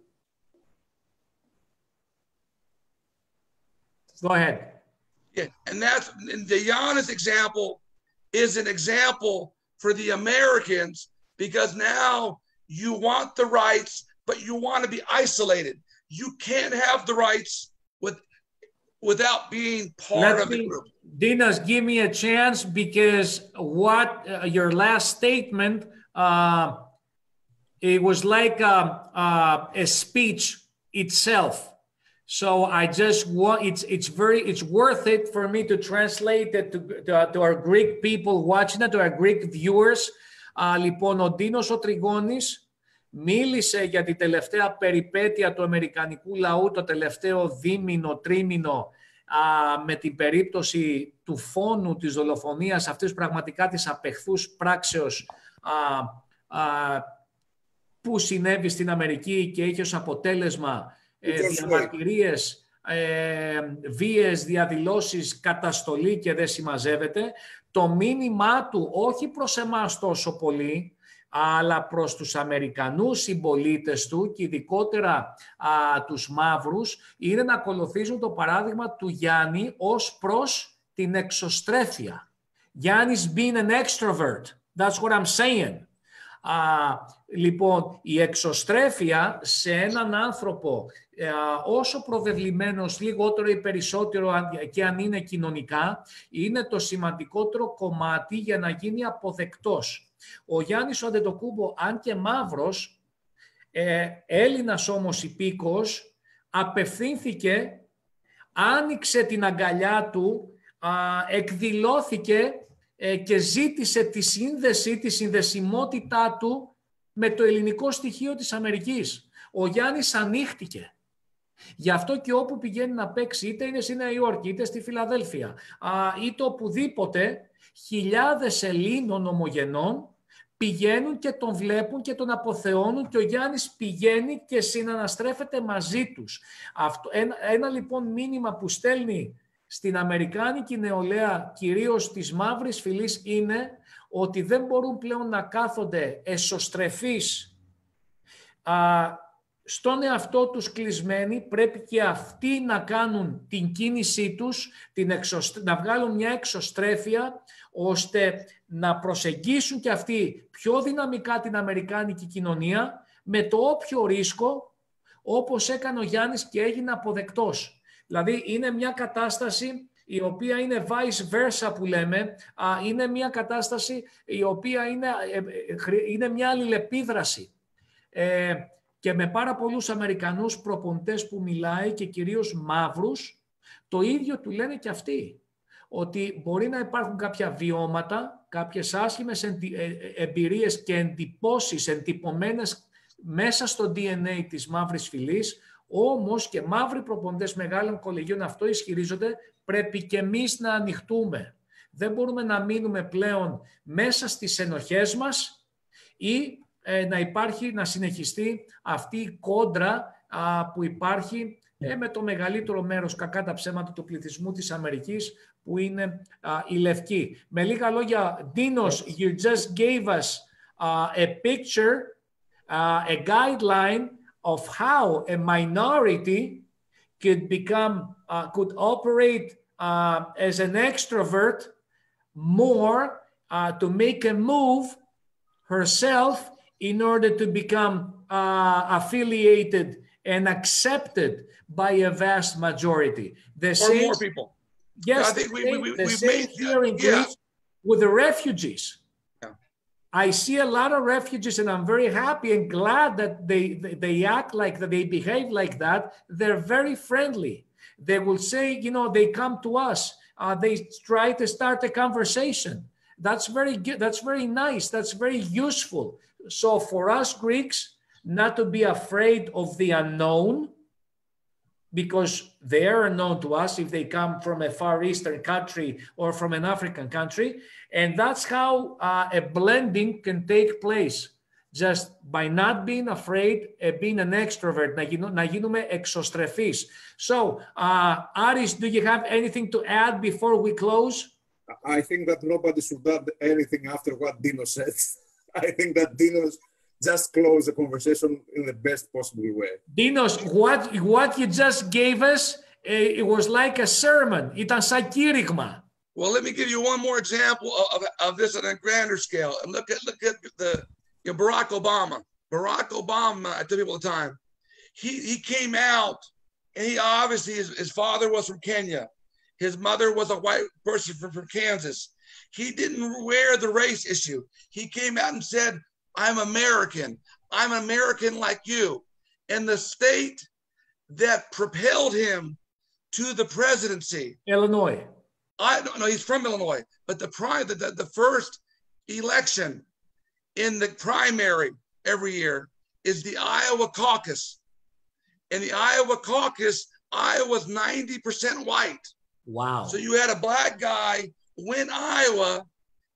Go ahead.
Yeah, and the Giannis example is an example for the Americans, because now you want the rights, but you want to be isolated. You can't have the rights without being part of the group.
Dinos, give me a chance, because what your last statement, it was like a speech itself. So I just want, it's worth it for me to translate it to our Greek people watching it, to our Greek viewers. Λοιπόν, ο Ντίνος ο Τριγώνης μίλησε για την τελευταία περιπέτεια του αμερικανικού λαού, το τελευταίο δίμηνο, τρίμηνο, με την περίπτωση του φόνου, της δολοφονίας αυτής πραγματικά της απεχθούς πράξεως που συνέβη στην Αμερική και είχε ως αποτέλεσμα διαμαρτυρίες, βίες διαδηλώσεις, καταστολή και δεν συμμαζεύεται. Το μήνυμά του όχι προς εμάς τόσο πολύ, αλλά προς τους Αμερικανούς συμπολίτες του και ειδικότερα τους μαύρους, είναι να ακολουθήσουν το παράδειγμα του Γιάννη ως προς την εξωστρέφεια. Γιάννης being an extrovert. That's what I'm saying. Λοιπόν, η εξωστρέφεια σε έναν άνθρωπο, όσο προβεβλημένος λιγότερο ή περισσότερο και αν είναι κοινωνικά, είναι το σημαντικότερο κομμάτι για να γίνει αποδεκτός. Ο Γιάννης ο Αντετοκούμπο, αν και μαύρος, Έλληνας όμως υπήκος, απευθύνθηκε, άνοιξε την αγκαλιά του, εκδηλώθηκε και ζήτησε τη σύνδεση, τη συνδεσιμότητά του με το ελληνικό στοιχείο της Αμερικής. Ο Γιάννης ανοίχτηκε. Γι' αυτό και όπου πηγαίνει να παίξει, είτε είναι στη Νέα Υόρκη, είτε στη Φιλαδέλφια, είτε οπουδήποτε, χιλιάδες Ελλήνων ομογενών πηγαίνουν και τον βλέπουν και τον αποθεώνουν και ο Γιάννης πηγαίνει και συναναστρέφεται μαζί τους. Αυτό, ένα λοιπόν μήνυμα που στέλνει στην αμερικάνικη νεολαία, κυρίως της μαύρης φυλής, είναι ότι δεν μπορούν πλέον να κάθονται εσωστρεφείς στον εαυτό τους κλεισμένοι. Πρέπει και αυτοί να κάνουν την κίνησή τους, να βγάλουν μια εξωστρέφεια, ώστε να προσεγγίσουν και αυτοί πιο δυναμικά την αμερικάνικη κοινωνία, με το όποιο ρίσκο, όπως έκανε ο Γιάννης και έγινε αποδεκτός. Δηλαδή είναι μια κατάσταση η οποία είναι vice versa που λέμε, είναι μια κατάσταση η οποία είναι μια αλληλεπίδραση. Και με πάρα πολλούς Αμερικανούς προπονητές που μιλάει και κυρίως μαύρους, το ίδιο του λένε και αυτοί. Ότι μπορεί να υπάρχουν κάποια βιώματα, κάποιες άσχημες εμπειρίες και εντυπώσεις εντυπωμένες μέσα στο DNA της μαύρης φυλής, όμως και μαύροι προπονητές μεγάλων κολεγίων αυτό ισχυρίζονται, πρέπει και εμείς να ανοιχτούμε. Δεν μπορούμε να μείνουμε πλέον μέσα στις ενοχές μας ή να συνεχιστεί αυτή η κόντρα που υπάρχει με το μεγαλύτερο μέρος, κακά τα ψέματα, του πληθυσμού της Αμερικής, που είναι οι λευκοί. Με λίγα λόγια, Dinos, you just gave us a picture, a guideline of how a minority could operate as an extrovert more to make a move herself in order to become affiliated and accepted by a vast majority.
Or more people.
Yes,
I think
the same here in Greece with the refugees. I see a lot of refugees, and I'm very happy and glad that they act like that, they behave like that. They're very friendly. They will say, they come to us. They try to start a conversation. That's very good. That's very nice. That's very useful. So for us Greeks, not to be afraid of the unknown, because they are unknown to us if they come from a Far Eastern country or from an African country. And that's how a blending can take place. Just by not being afraid, being an extrovert, να γίνουμε εξωστρεφείς. So, Aris, do you have anything to add before we close?
I think that nobody should add anything after what Dinos said. I think that just close the conversation in the best possible way.
Dinos, what you just gave us, it was like a sermon. Ήταν σαν κήρυγμα.
Well, let me give you one more example of this on a grander scale. And look at Barack Obama. Barack Obama, I tell people all the time, he came out, and he obviously, his father was from Kenya. His mother was a white person from Kansas. He didn't wear the race issue. He came out and said, I'm American. I'm American like you. And the state that propelled him to the presidency.
Illinois.
I don't know, he's from Illinois. But the first election in the primary every year is the Iowa caucus. In the Iowa caucus, Iowa's 90% white.
Wow.
So you had a black guy win Iowa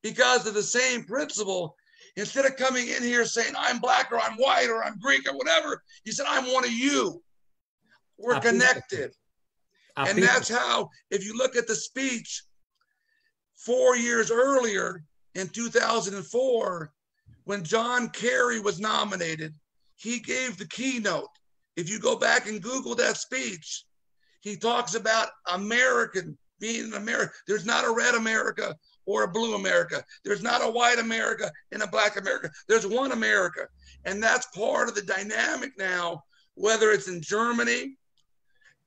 because of the same principle. Instead of coming in here saying, I'm black or I'm white or I'm Greek or whatever, he said, I'm one of you. We're connected. And that's how, if you look at the speech 4 years earlier in 2004, when John Kerry was nominated, he gave the keynote. If you go back and Google that speech, he talks about American being an American. There's not a red America or a blue America. There's not a white America and a black America. There's one America. And that's part of the dynamic now, whether it's in Germany,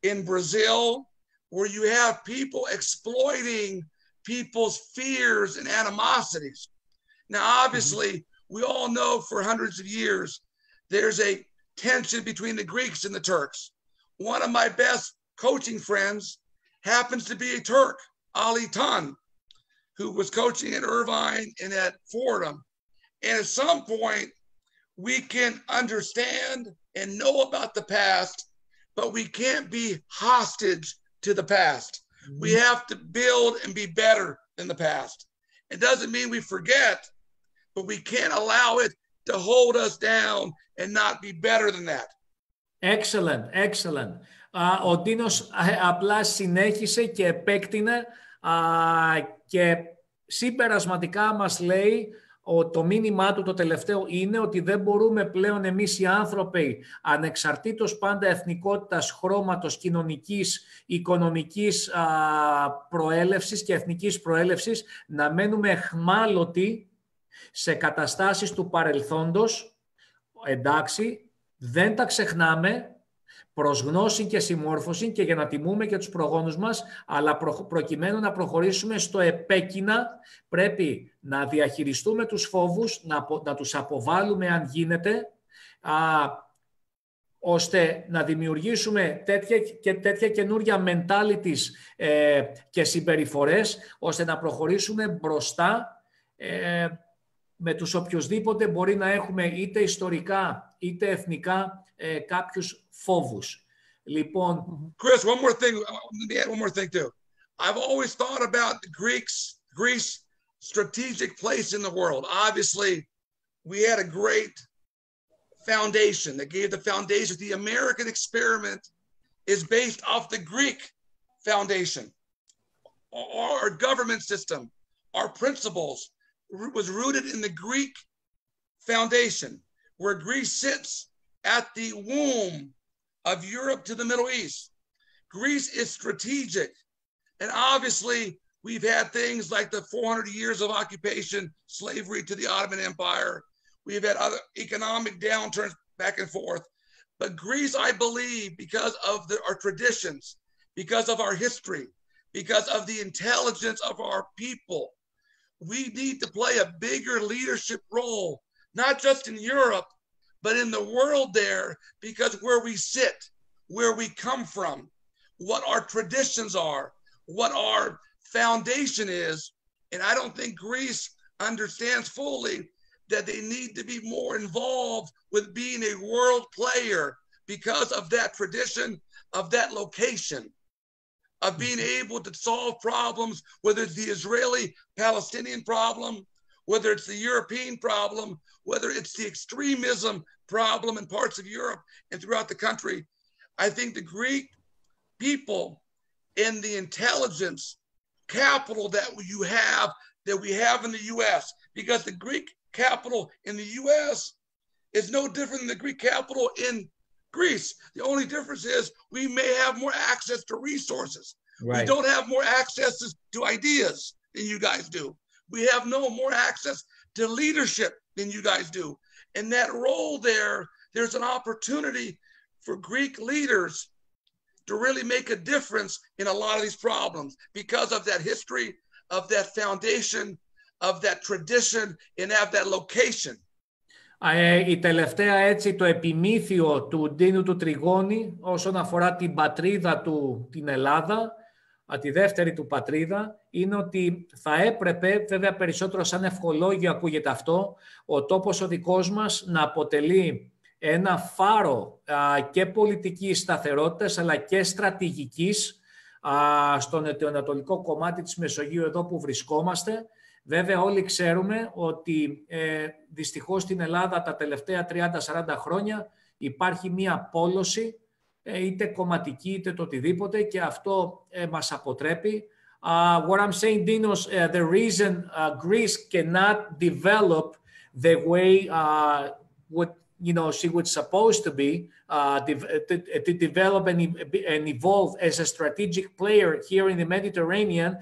in Brazil, where you have people exploiting people's fears and animosities. Now, obviously, we all know for hundreds of years, there's a tension between the Greeks and the Turks. One of my best coaching friends happens to be a Turk, Ali Tan, who was coaching at Irvine and at Fordham. And at some point, we can understand and know about the past, but we can't be hostage to the past. We have to build and be better than the past. It doesn't mean we forget, but we can't allow it to hold us down and not be better than that.
Excellent, excellent. Ο Ντίνος απλά συνέχισε και επέκτηνε και συμπερασματικά μας λέει το μήνυμά του το τελευταίο είναι ότι δεν μπορούμε πλέον εμείς οι άνθρωποι ανεξαρτήτως πάντα εθνικότητας, χρώματος, κοινωνικής, οικονομικής προέλευσης και εθνικής προέλευσης να μένουμε αιχμάλωτοι σε καταστάσεις του παρελθόντος. Εντάξει, δεν τα ξεχνάμε, προς γνώση και συμμόρφωση και για να τιμούμε και τους προγόνους μας, αλλά προκειμένου να προχωρήσουμε στο επέκεινα πρέπει να διαχειριστούμε τους φόβους, να τους αποβάλουμε αν γίνεται, ώστε να δημιουργήσουμε τέτοια καινούρια mentalities και συμπεριφορές, ώστε να προχωρήσουμε μπροστά με τους οποιοσδήποτε μπορεί να έχουμε είτε ιστορικά είτε εθνικά κάποιους φόβους. Λοιπόν...
Chris, one more thing. Let me add one more thing too. I've always thought about Greece's strategic place in the world. Obviously, we had a great foundation that gave the foundation. The American experiment is based off the Greek foundation. Our government system, our principles was rooted in the Greek foundation, where Greece sits at the womb of Europe to the Middle East. Greece is strategic. And obviously, we've had things like the 400 years of occupation, slavery to the Ottoman Empire. We've had other economic downturns back and forth. But Greece, I believe, because of our traditions, because of our history, because of the intelligence of our people, we need to play a bigger leadership role, not just in Europe, but in the world there, because where we sit, where we come from, what our traditions are, what our foundation is. And I don't think Greece understands fully that they need to be more involved with being a world player because of that tradition, of that location, of being able to solve problems, whether it's the Israeli-Palestinian problem, whether it's the European problem, whether it's the extremism problem in parts of Europe and throughout the country. I think the Greek people and the intelligence capital that we have in the U.S., because the Greek capital in the U.S. is no different than the Greek capital in Greece. The only difference is we may have more access to resources.
Right.
We don't have more access to ideas than you guys do. We have no more access to leadership than you guys do. And that role there's an opportunity for Greek leaders to really make a difference in a lot of these problems because of that history, of that foundation, of that tradition, and of that location.
Η τελευταία έτσι το επιμήθειο του Ντίνου του Τριγώνη όσον αφορά την πατρίδα του, την Ελλάδα, τη δεύτερη του πατρίδα, είναι ότι θα έπρεπε, βέβαια περισσότερο σαν ευχολόγιο ακούγεται αυτό, ο τόπος ο δικός μας να αποτελεί ένα φάρο και πολιτικής σταθερότητας αλλά και στρατηγικής στον νοτιοανατολικό κομμάτι της Μεσογείου εδώ που βρισκόμαστε. Βέβαια όλοι ξέρουμε ότι δυστυχώς στην Ελλάδα τα τελευταία 30-40 χρόνια υπάρχει μία πόλωση είτε κομματική είτε το οτιδήποτε και αυτό μας αποτρέπει. What I'm saying, Dinos, the reason Greece cannot develop the way what she was supposed to be, to develop and evolve as a strategic player here in the Mediterranean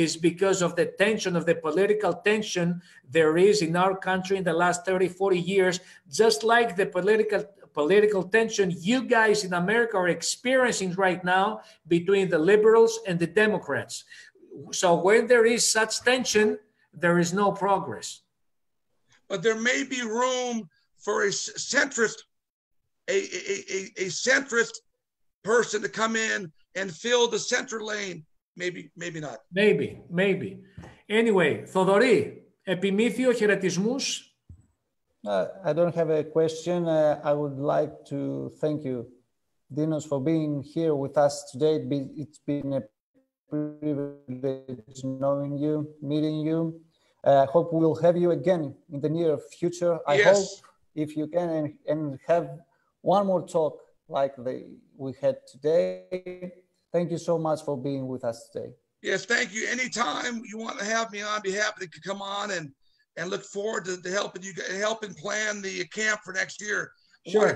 is because of the tension, of the political tension there is in our country in the last 30-40 years, just like the political tension you guys in America are experiencing right now between the liberals and the Democrats. So when there is such tension, there is no progress.
But there may be room for a centrist, a centrist person to come in and fill the center lane. Maybe not.
Maybe. Anyway, Θοδωρή, επιμήθειο, χαιρετισμούς.
I don't have a question. I would like to thank you, Dinos, for being here with us today. It's been a privilege knowing you, meeting you. I hope we'll have you again in the near future. I hope if you can and have one more talk like we had today. Thank you so much for being with us today.
Yes, thank you. Anytime you want to have me on, I'd be happy to come on and look forward to helping you, helping plan the camp for next year.
Sure.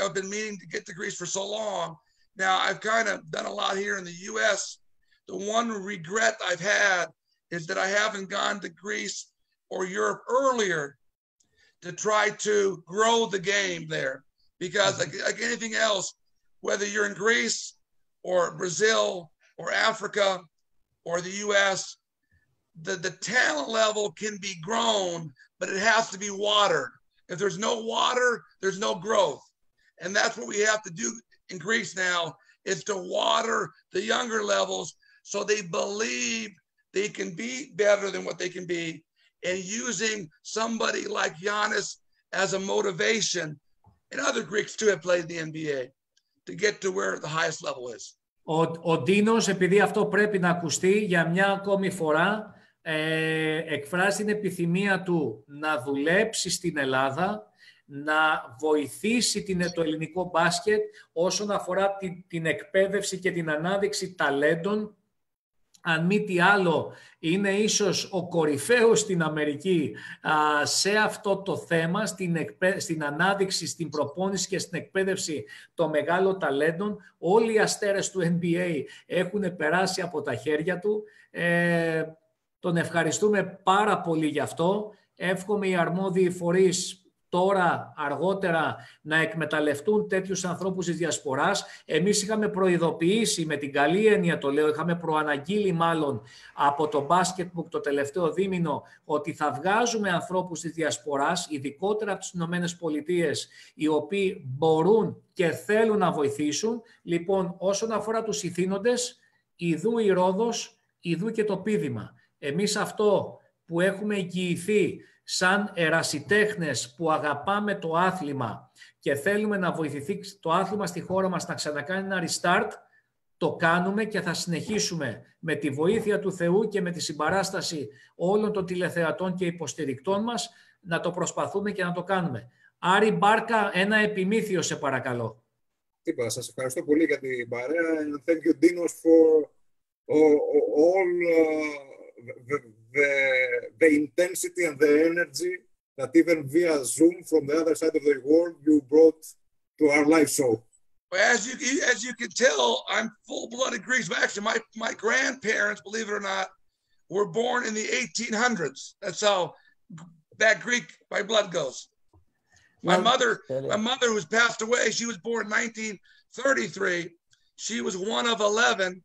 I've been meaning to get to Greece for so long. Now I've kind of done a lot here in the U.S. The one regret I've had is that I haven't gone to Greece or Europe earlier to try to grow the game there. Because like anything else, whether you're in Greece or Brazil or Africa or the U.S., the talent level can be grown, but it has to be watered. If there's no water, there's no growth. And that's what we have to do in Greece now, is to water the younger levels so they believe they can be better than what they can be, and using somebody like Giannis as a motivation. And other Greeks too have played the NBA to get to where the highest level is.
Ο Ντίνος, επειδή αυτό πρέπει να ακουστεί για μια ακόμη φορά, εκφράζει την επιθυμία του να δουλέψει στην Ελλάδα, να βοηθήσει το ελληνικό μπάσκετ όσον αφορά την εκπαίδευση και την ανάδειξη ταλέντων. Αν μη τι άλλο, είναι ίσως ο κορυφαίος στην Αμερική σε αυτό το θέμα, στην ανάδειξη, στην προπόνηση και στην εκπαίδευση των μεγάλων ταλέντων. Όλοι οι αστέρες του NBA έχουν περάσει από τα χέρια του. Τον ευχαριστούμε πάρα πολύ γι' αυτό. Εύχομαι οι αρμόδιοι φορείς τώρα, αργότερα, να εκμεταλλευτούν τέτοιους ανθρώπους της διασποράς. Εμείς είχαμε προειδοποιήσει, με την καλή έννοια το λέω, είχαμε προαναγγείλει μάλλον από το Basketbook το τελευταίο δίμηνο, ότι θα βγάζουμε ανθρώπους της διασποράς, ειδικότερα από τις Ηνωμένες Πολιτείες, οι οποίοι μπορούν και θέλουν να βοηθήσουν. Λοιπόν, όσον αφορά τους ηθήνοντες, ιδού η Ρόδος, ιδού και το πείδημα. Εμείς αυτό που έχουμε εγγυηθεί σαν ερασιτέχνες που αγαπάμε το άθλημα και θέλουμε να βοηθηθεί το άθλημα στη χώρα μας να ξανακάνει ένα restart, το κάνουμε και θα συνεχίσουμε με τη βοήθεια του Θεού και με τη συμπαράσταση όλων των τηλεθεατών και υποστηρικτών μας να το προσπαθούμε και να το κάνουμε. Άρη Μπάρκα, ένα επιμήθειο σε παρακαλώ.
Τίποτα, σας ευχαριστώ πολύ για την παρέα and thank you Dinos for all the intensity and the energy that even via Zoom from the other side of the world, you brought to our live show.
As you can tell, I'm full-blooded Greek. Actually, my grandparents, believe it or not, were born in the 1800s. That's how that Greek my blood goes. My mother, who's passed away, she was born in 1933. She was one of 11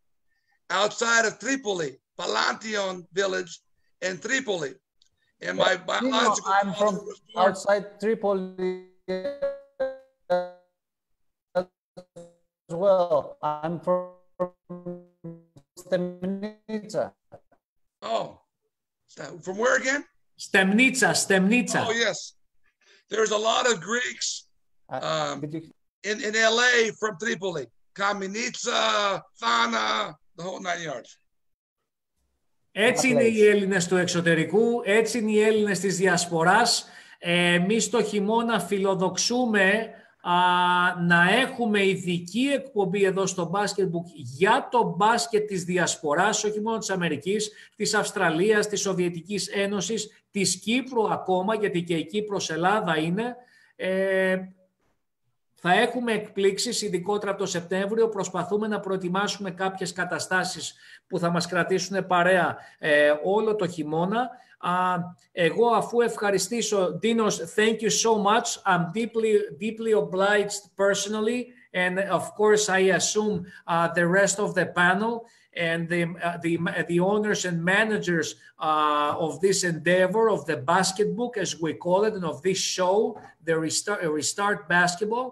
outside of Tripoli, Palantion village in Tripoli. And my biological
I'm from
father was born
outside Tripoli as well. I'm from Stemnitsa.
Oh, from where again?
Stemnitsa.
Oh, yes. There's a lot of Greeks in LA from Tripoli. Kaminitsa, Thana, the whole 9 yards.
Έτσι είναι οι Έλληνες του εξωτερικού, έτσι είναι οι Έλληνες της διασποράς. Εμείς το χειμώνα φιλοδοξούμε να έχουμε ειδική εκπομπή εδώ στο Basketbook για το μπάσκετ της διασποράς, όχι μόνο της Αμερικής, της Αυστραλίας, της Σοβιετικής Ένωσης, της Κύπρου ακόμα, γιατί και η Κύπρος Ελλάδα είναι. Θα έχουμε εκπλήξεις, ειδικότερα από το Σεπτέμβριο. Προσπαθούμε να προετοιμάσουμε κάποιες καταστάσεις που θα μας κρατήσουν παρέα όλο το χειμώνα. Εγώ αφού ευχαριστήσω, Dinos, thank you so much. I'm deeply obliged personally, and of course I assume the rest of the panel and the owners and managers of this endeavor, of the Basketbook, as we call it, and of this show, the Restart Basketball,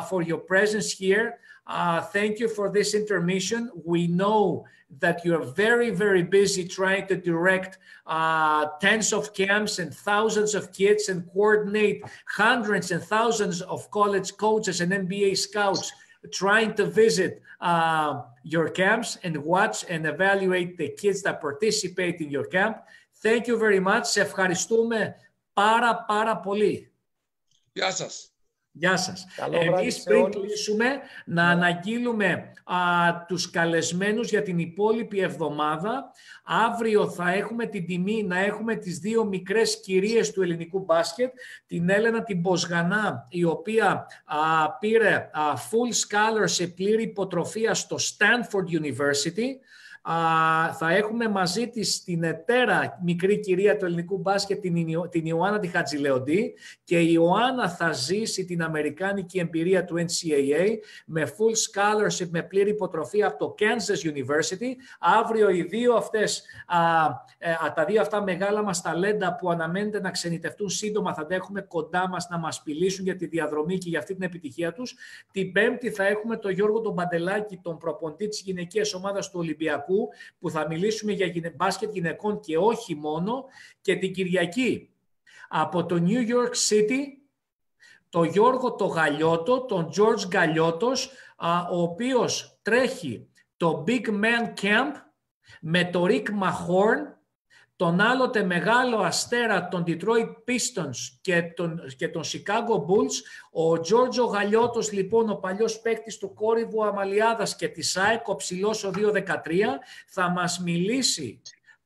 for your presence here. Thank you for this intermission. We know that you're very, very busy trying to direct tens of camps and thousands of kids and coordinate hundreds and thousands of college coaches and NBA scouts trying to visit your camps and watch and evaluate the kids that participate in your camp. Thank you very much. Σε ευχαριστούμε πάρα πολύ.
Γεια σας.
Γεια σας. Εμείς πριν κλείσουμε να αναγγείλουμε τους καλεσμένους για την υπόλοιπη εβδομάδα. Αύριο θα έχουμε την τιμή να έχουμε τις δύο μικρές κυρίες του ελληνικού μπάσκετ, την Έλενα την Μποσγανά, η οποία πήρε full scholarship, πλήρη υποτροφία στο Stanford University. Θα έχουμε μαζί της την ετέρα μικρή κυρία του ελληνικού μπάσκετ, την Ιωάννα τη Χατζηλεοντή, και η Ιωάννα θα ζήσει την αμερικάνικη εμπειρία του NCAA με full scholarship, με πλήρη υποτροφία από το Kansas University. Αύριο οι δύο αυτές, τα δύο αυτά μεγάλα μας ταλέντα που αναμένεται να ξενιτευτούν σύντομα, θα τα έχουμε κοντά μας να μας μιλήσουν για τη διαδρομή και για αυτή την επιτυχία τους. Την Πέμπτη θα έχουμε τον Γιώργο τον Παντελάκη, τον προπονητή της γυναικείας ομάδας του Ολυμπιακού, που θα μιλήσουμε για μπάσκετ γυναικών και όχι μόνο. Και την Κυριακή από το New York City, το Γιώργο το Γαλιώτο, τον George Γαλιώτος, ο οποίος τρέχει το Big Man Camp με το Rick Mahorn, τον άλλοτε μεγάλο αστέρα των Detroit Pistons και τον Chicago Bulls. Ο Τζόρτζο Γαλιώτος, λοιπόν, ο παλιός παίκτης του Κόρυβου Αμαλιάδας και της ΑΕΚ, ο ψηλός ο 2-13, θα μας μιλήσει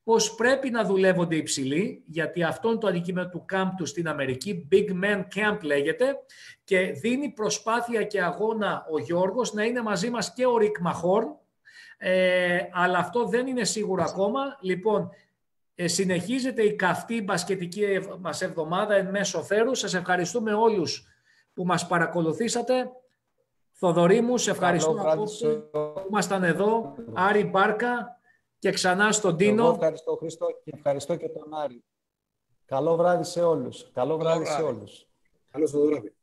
πώς πρέπει να δουλεύονται οι ψηλοί, γιατί αυτό είναι το αντικείμενο του camp του στην Αμερική, Big Man Camp λέγεται, και δίνει προσπάθεια και αγώνα ο Γιώργος να είναι μαζί μας και ο Rick Mahorn, αλλά αυτό δεν είναι σίγουρο ακόμα. Λοιπόν, συνεχίζεται η καυτή μπασκετική μας εβδομάδα εν μέσω θέρους. Σας ευχαριστούμε όλους που μας παρακολουθήσατε. Θοδωρή μου, σε ευχαριστούμε που ήμασταν εδώ. Άρη Μπάρκα και ξανά στον Ντίνο.
Εγώ ευχαριστώ, Χρήστο, και ευχαριστώ και τον Άρη. Καλό βράδυ σε όλους. Καλό βράδυ σε όλους.
Καλό βράδυ.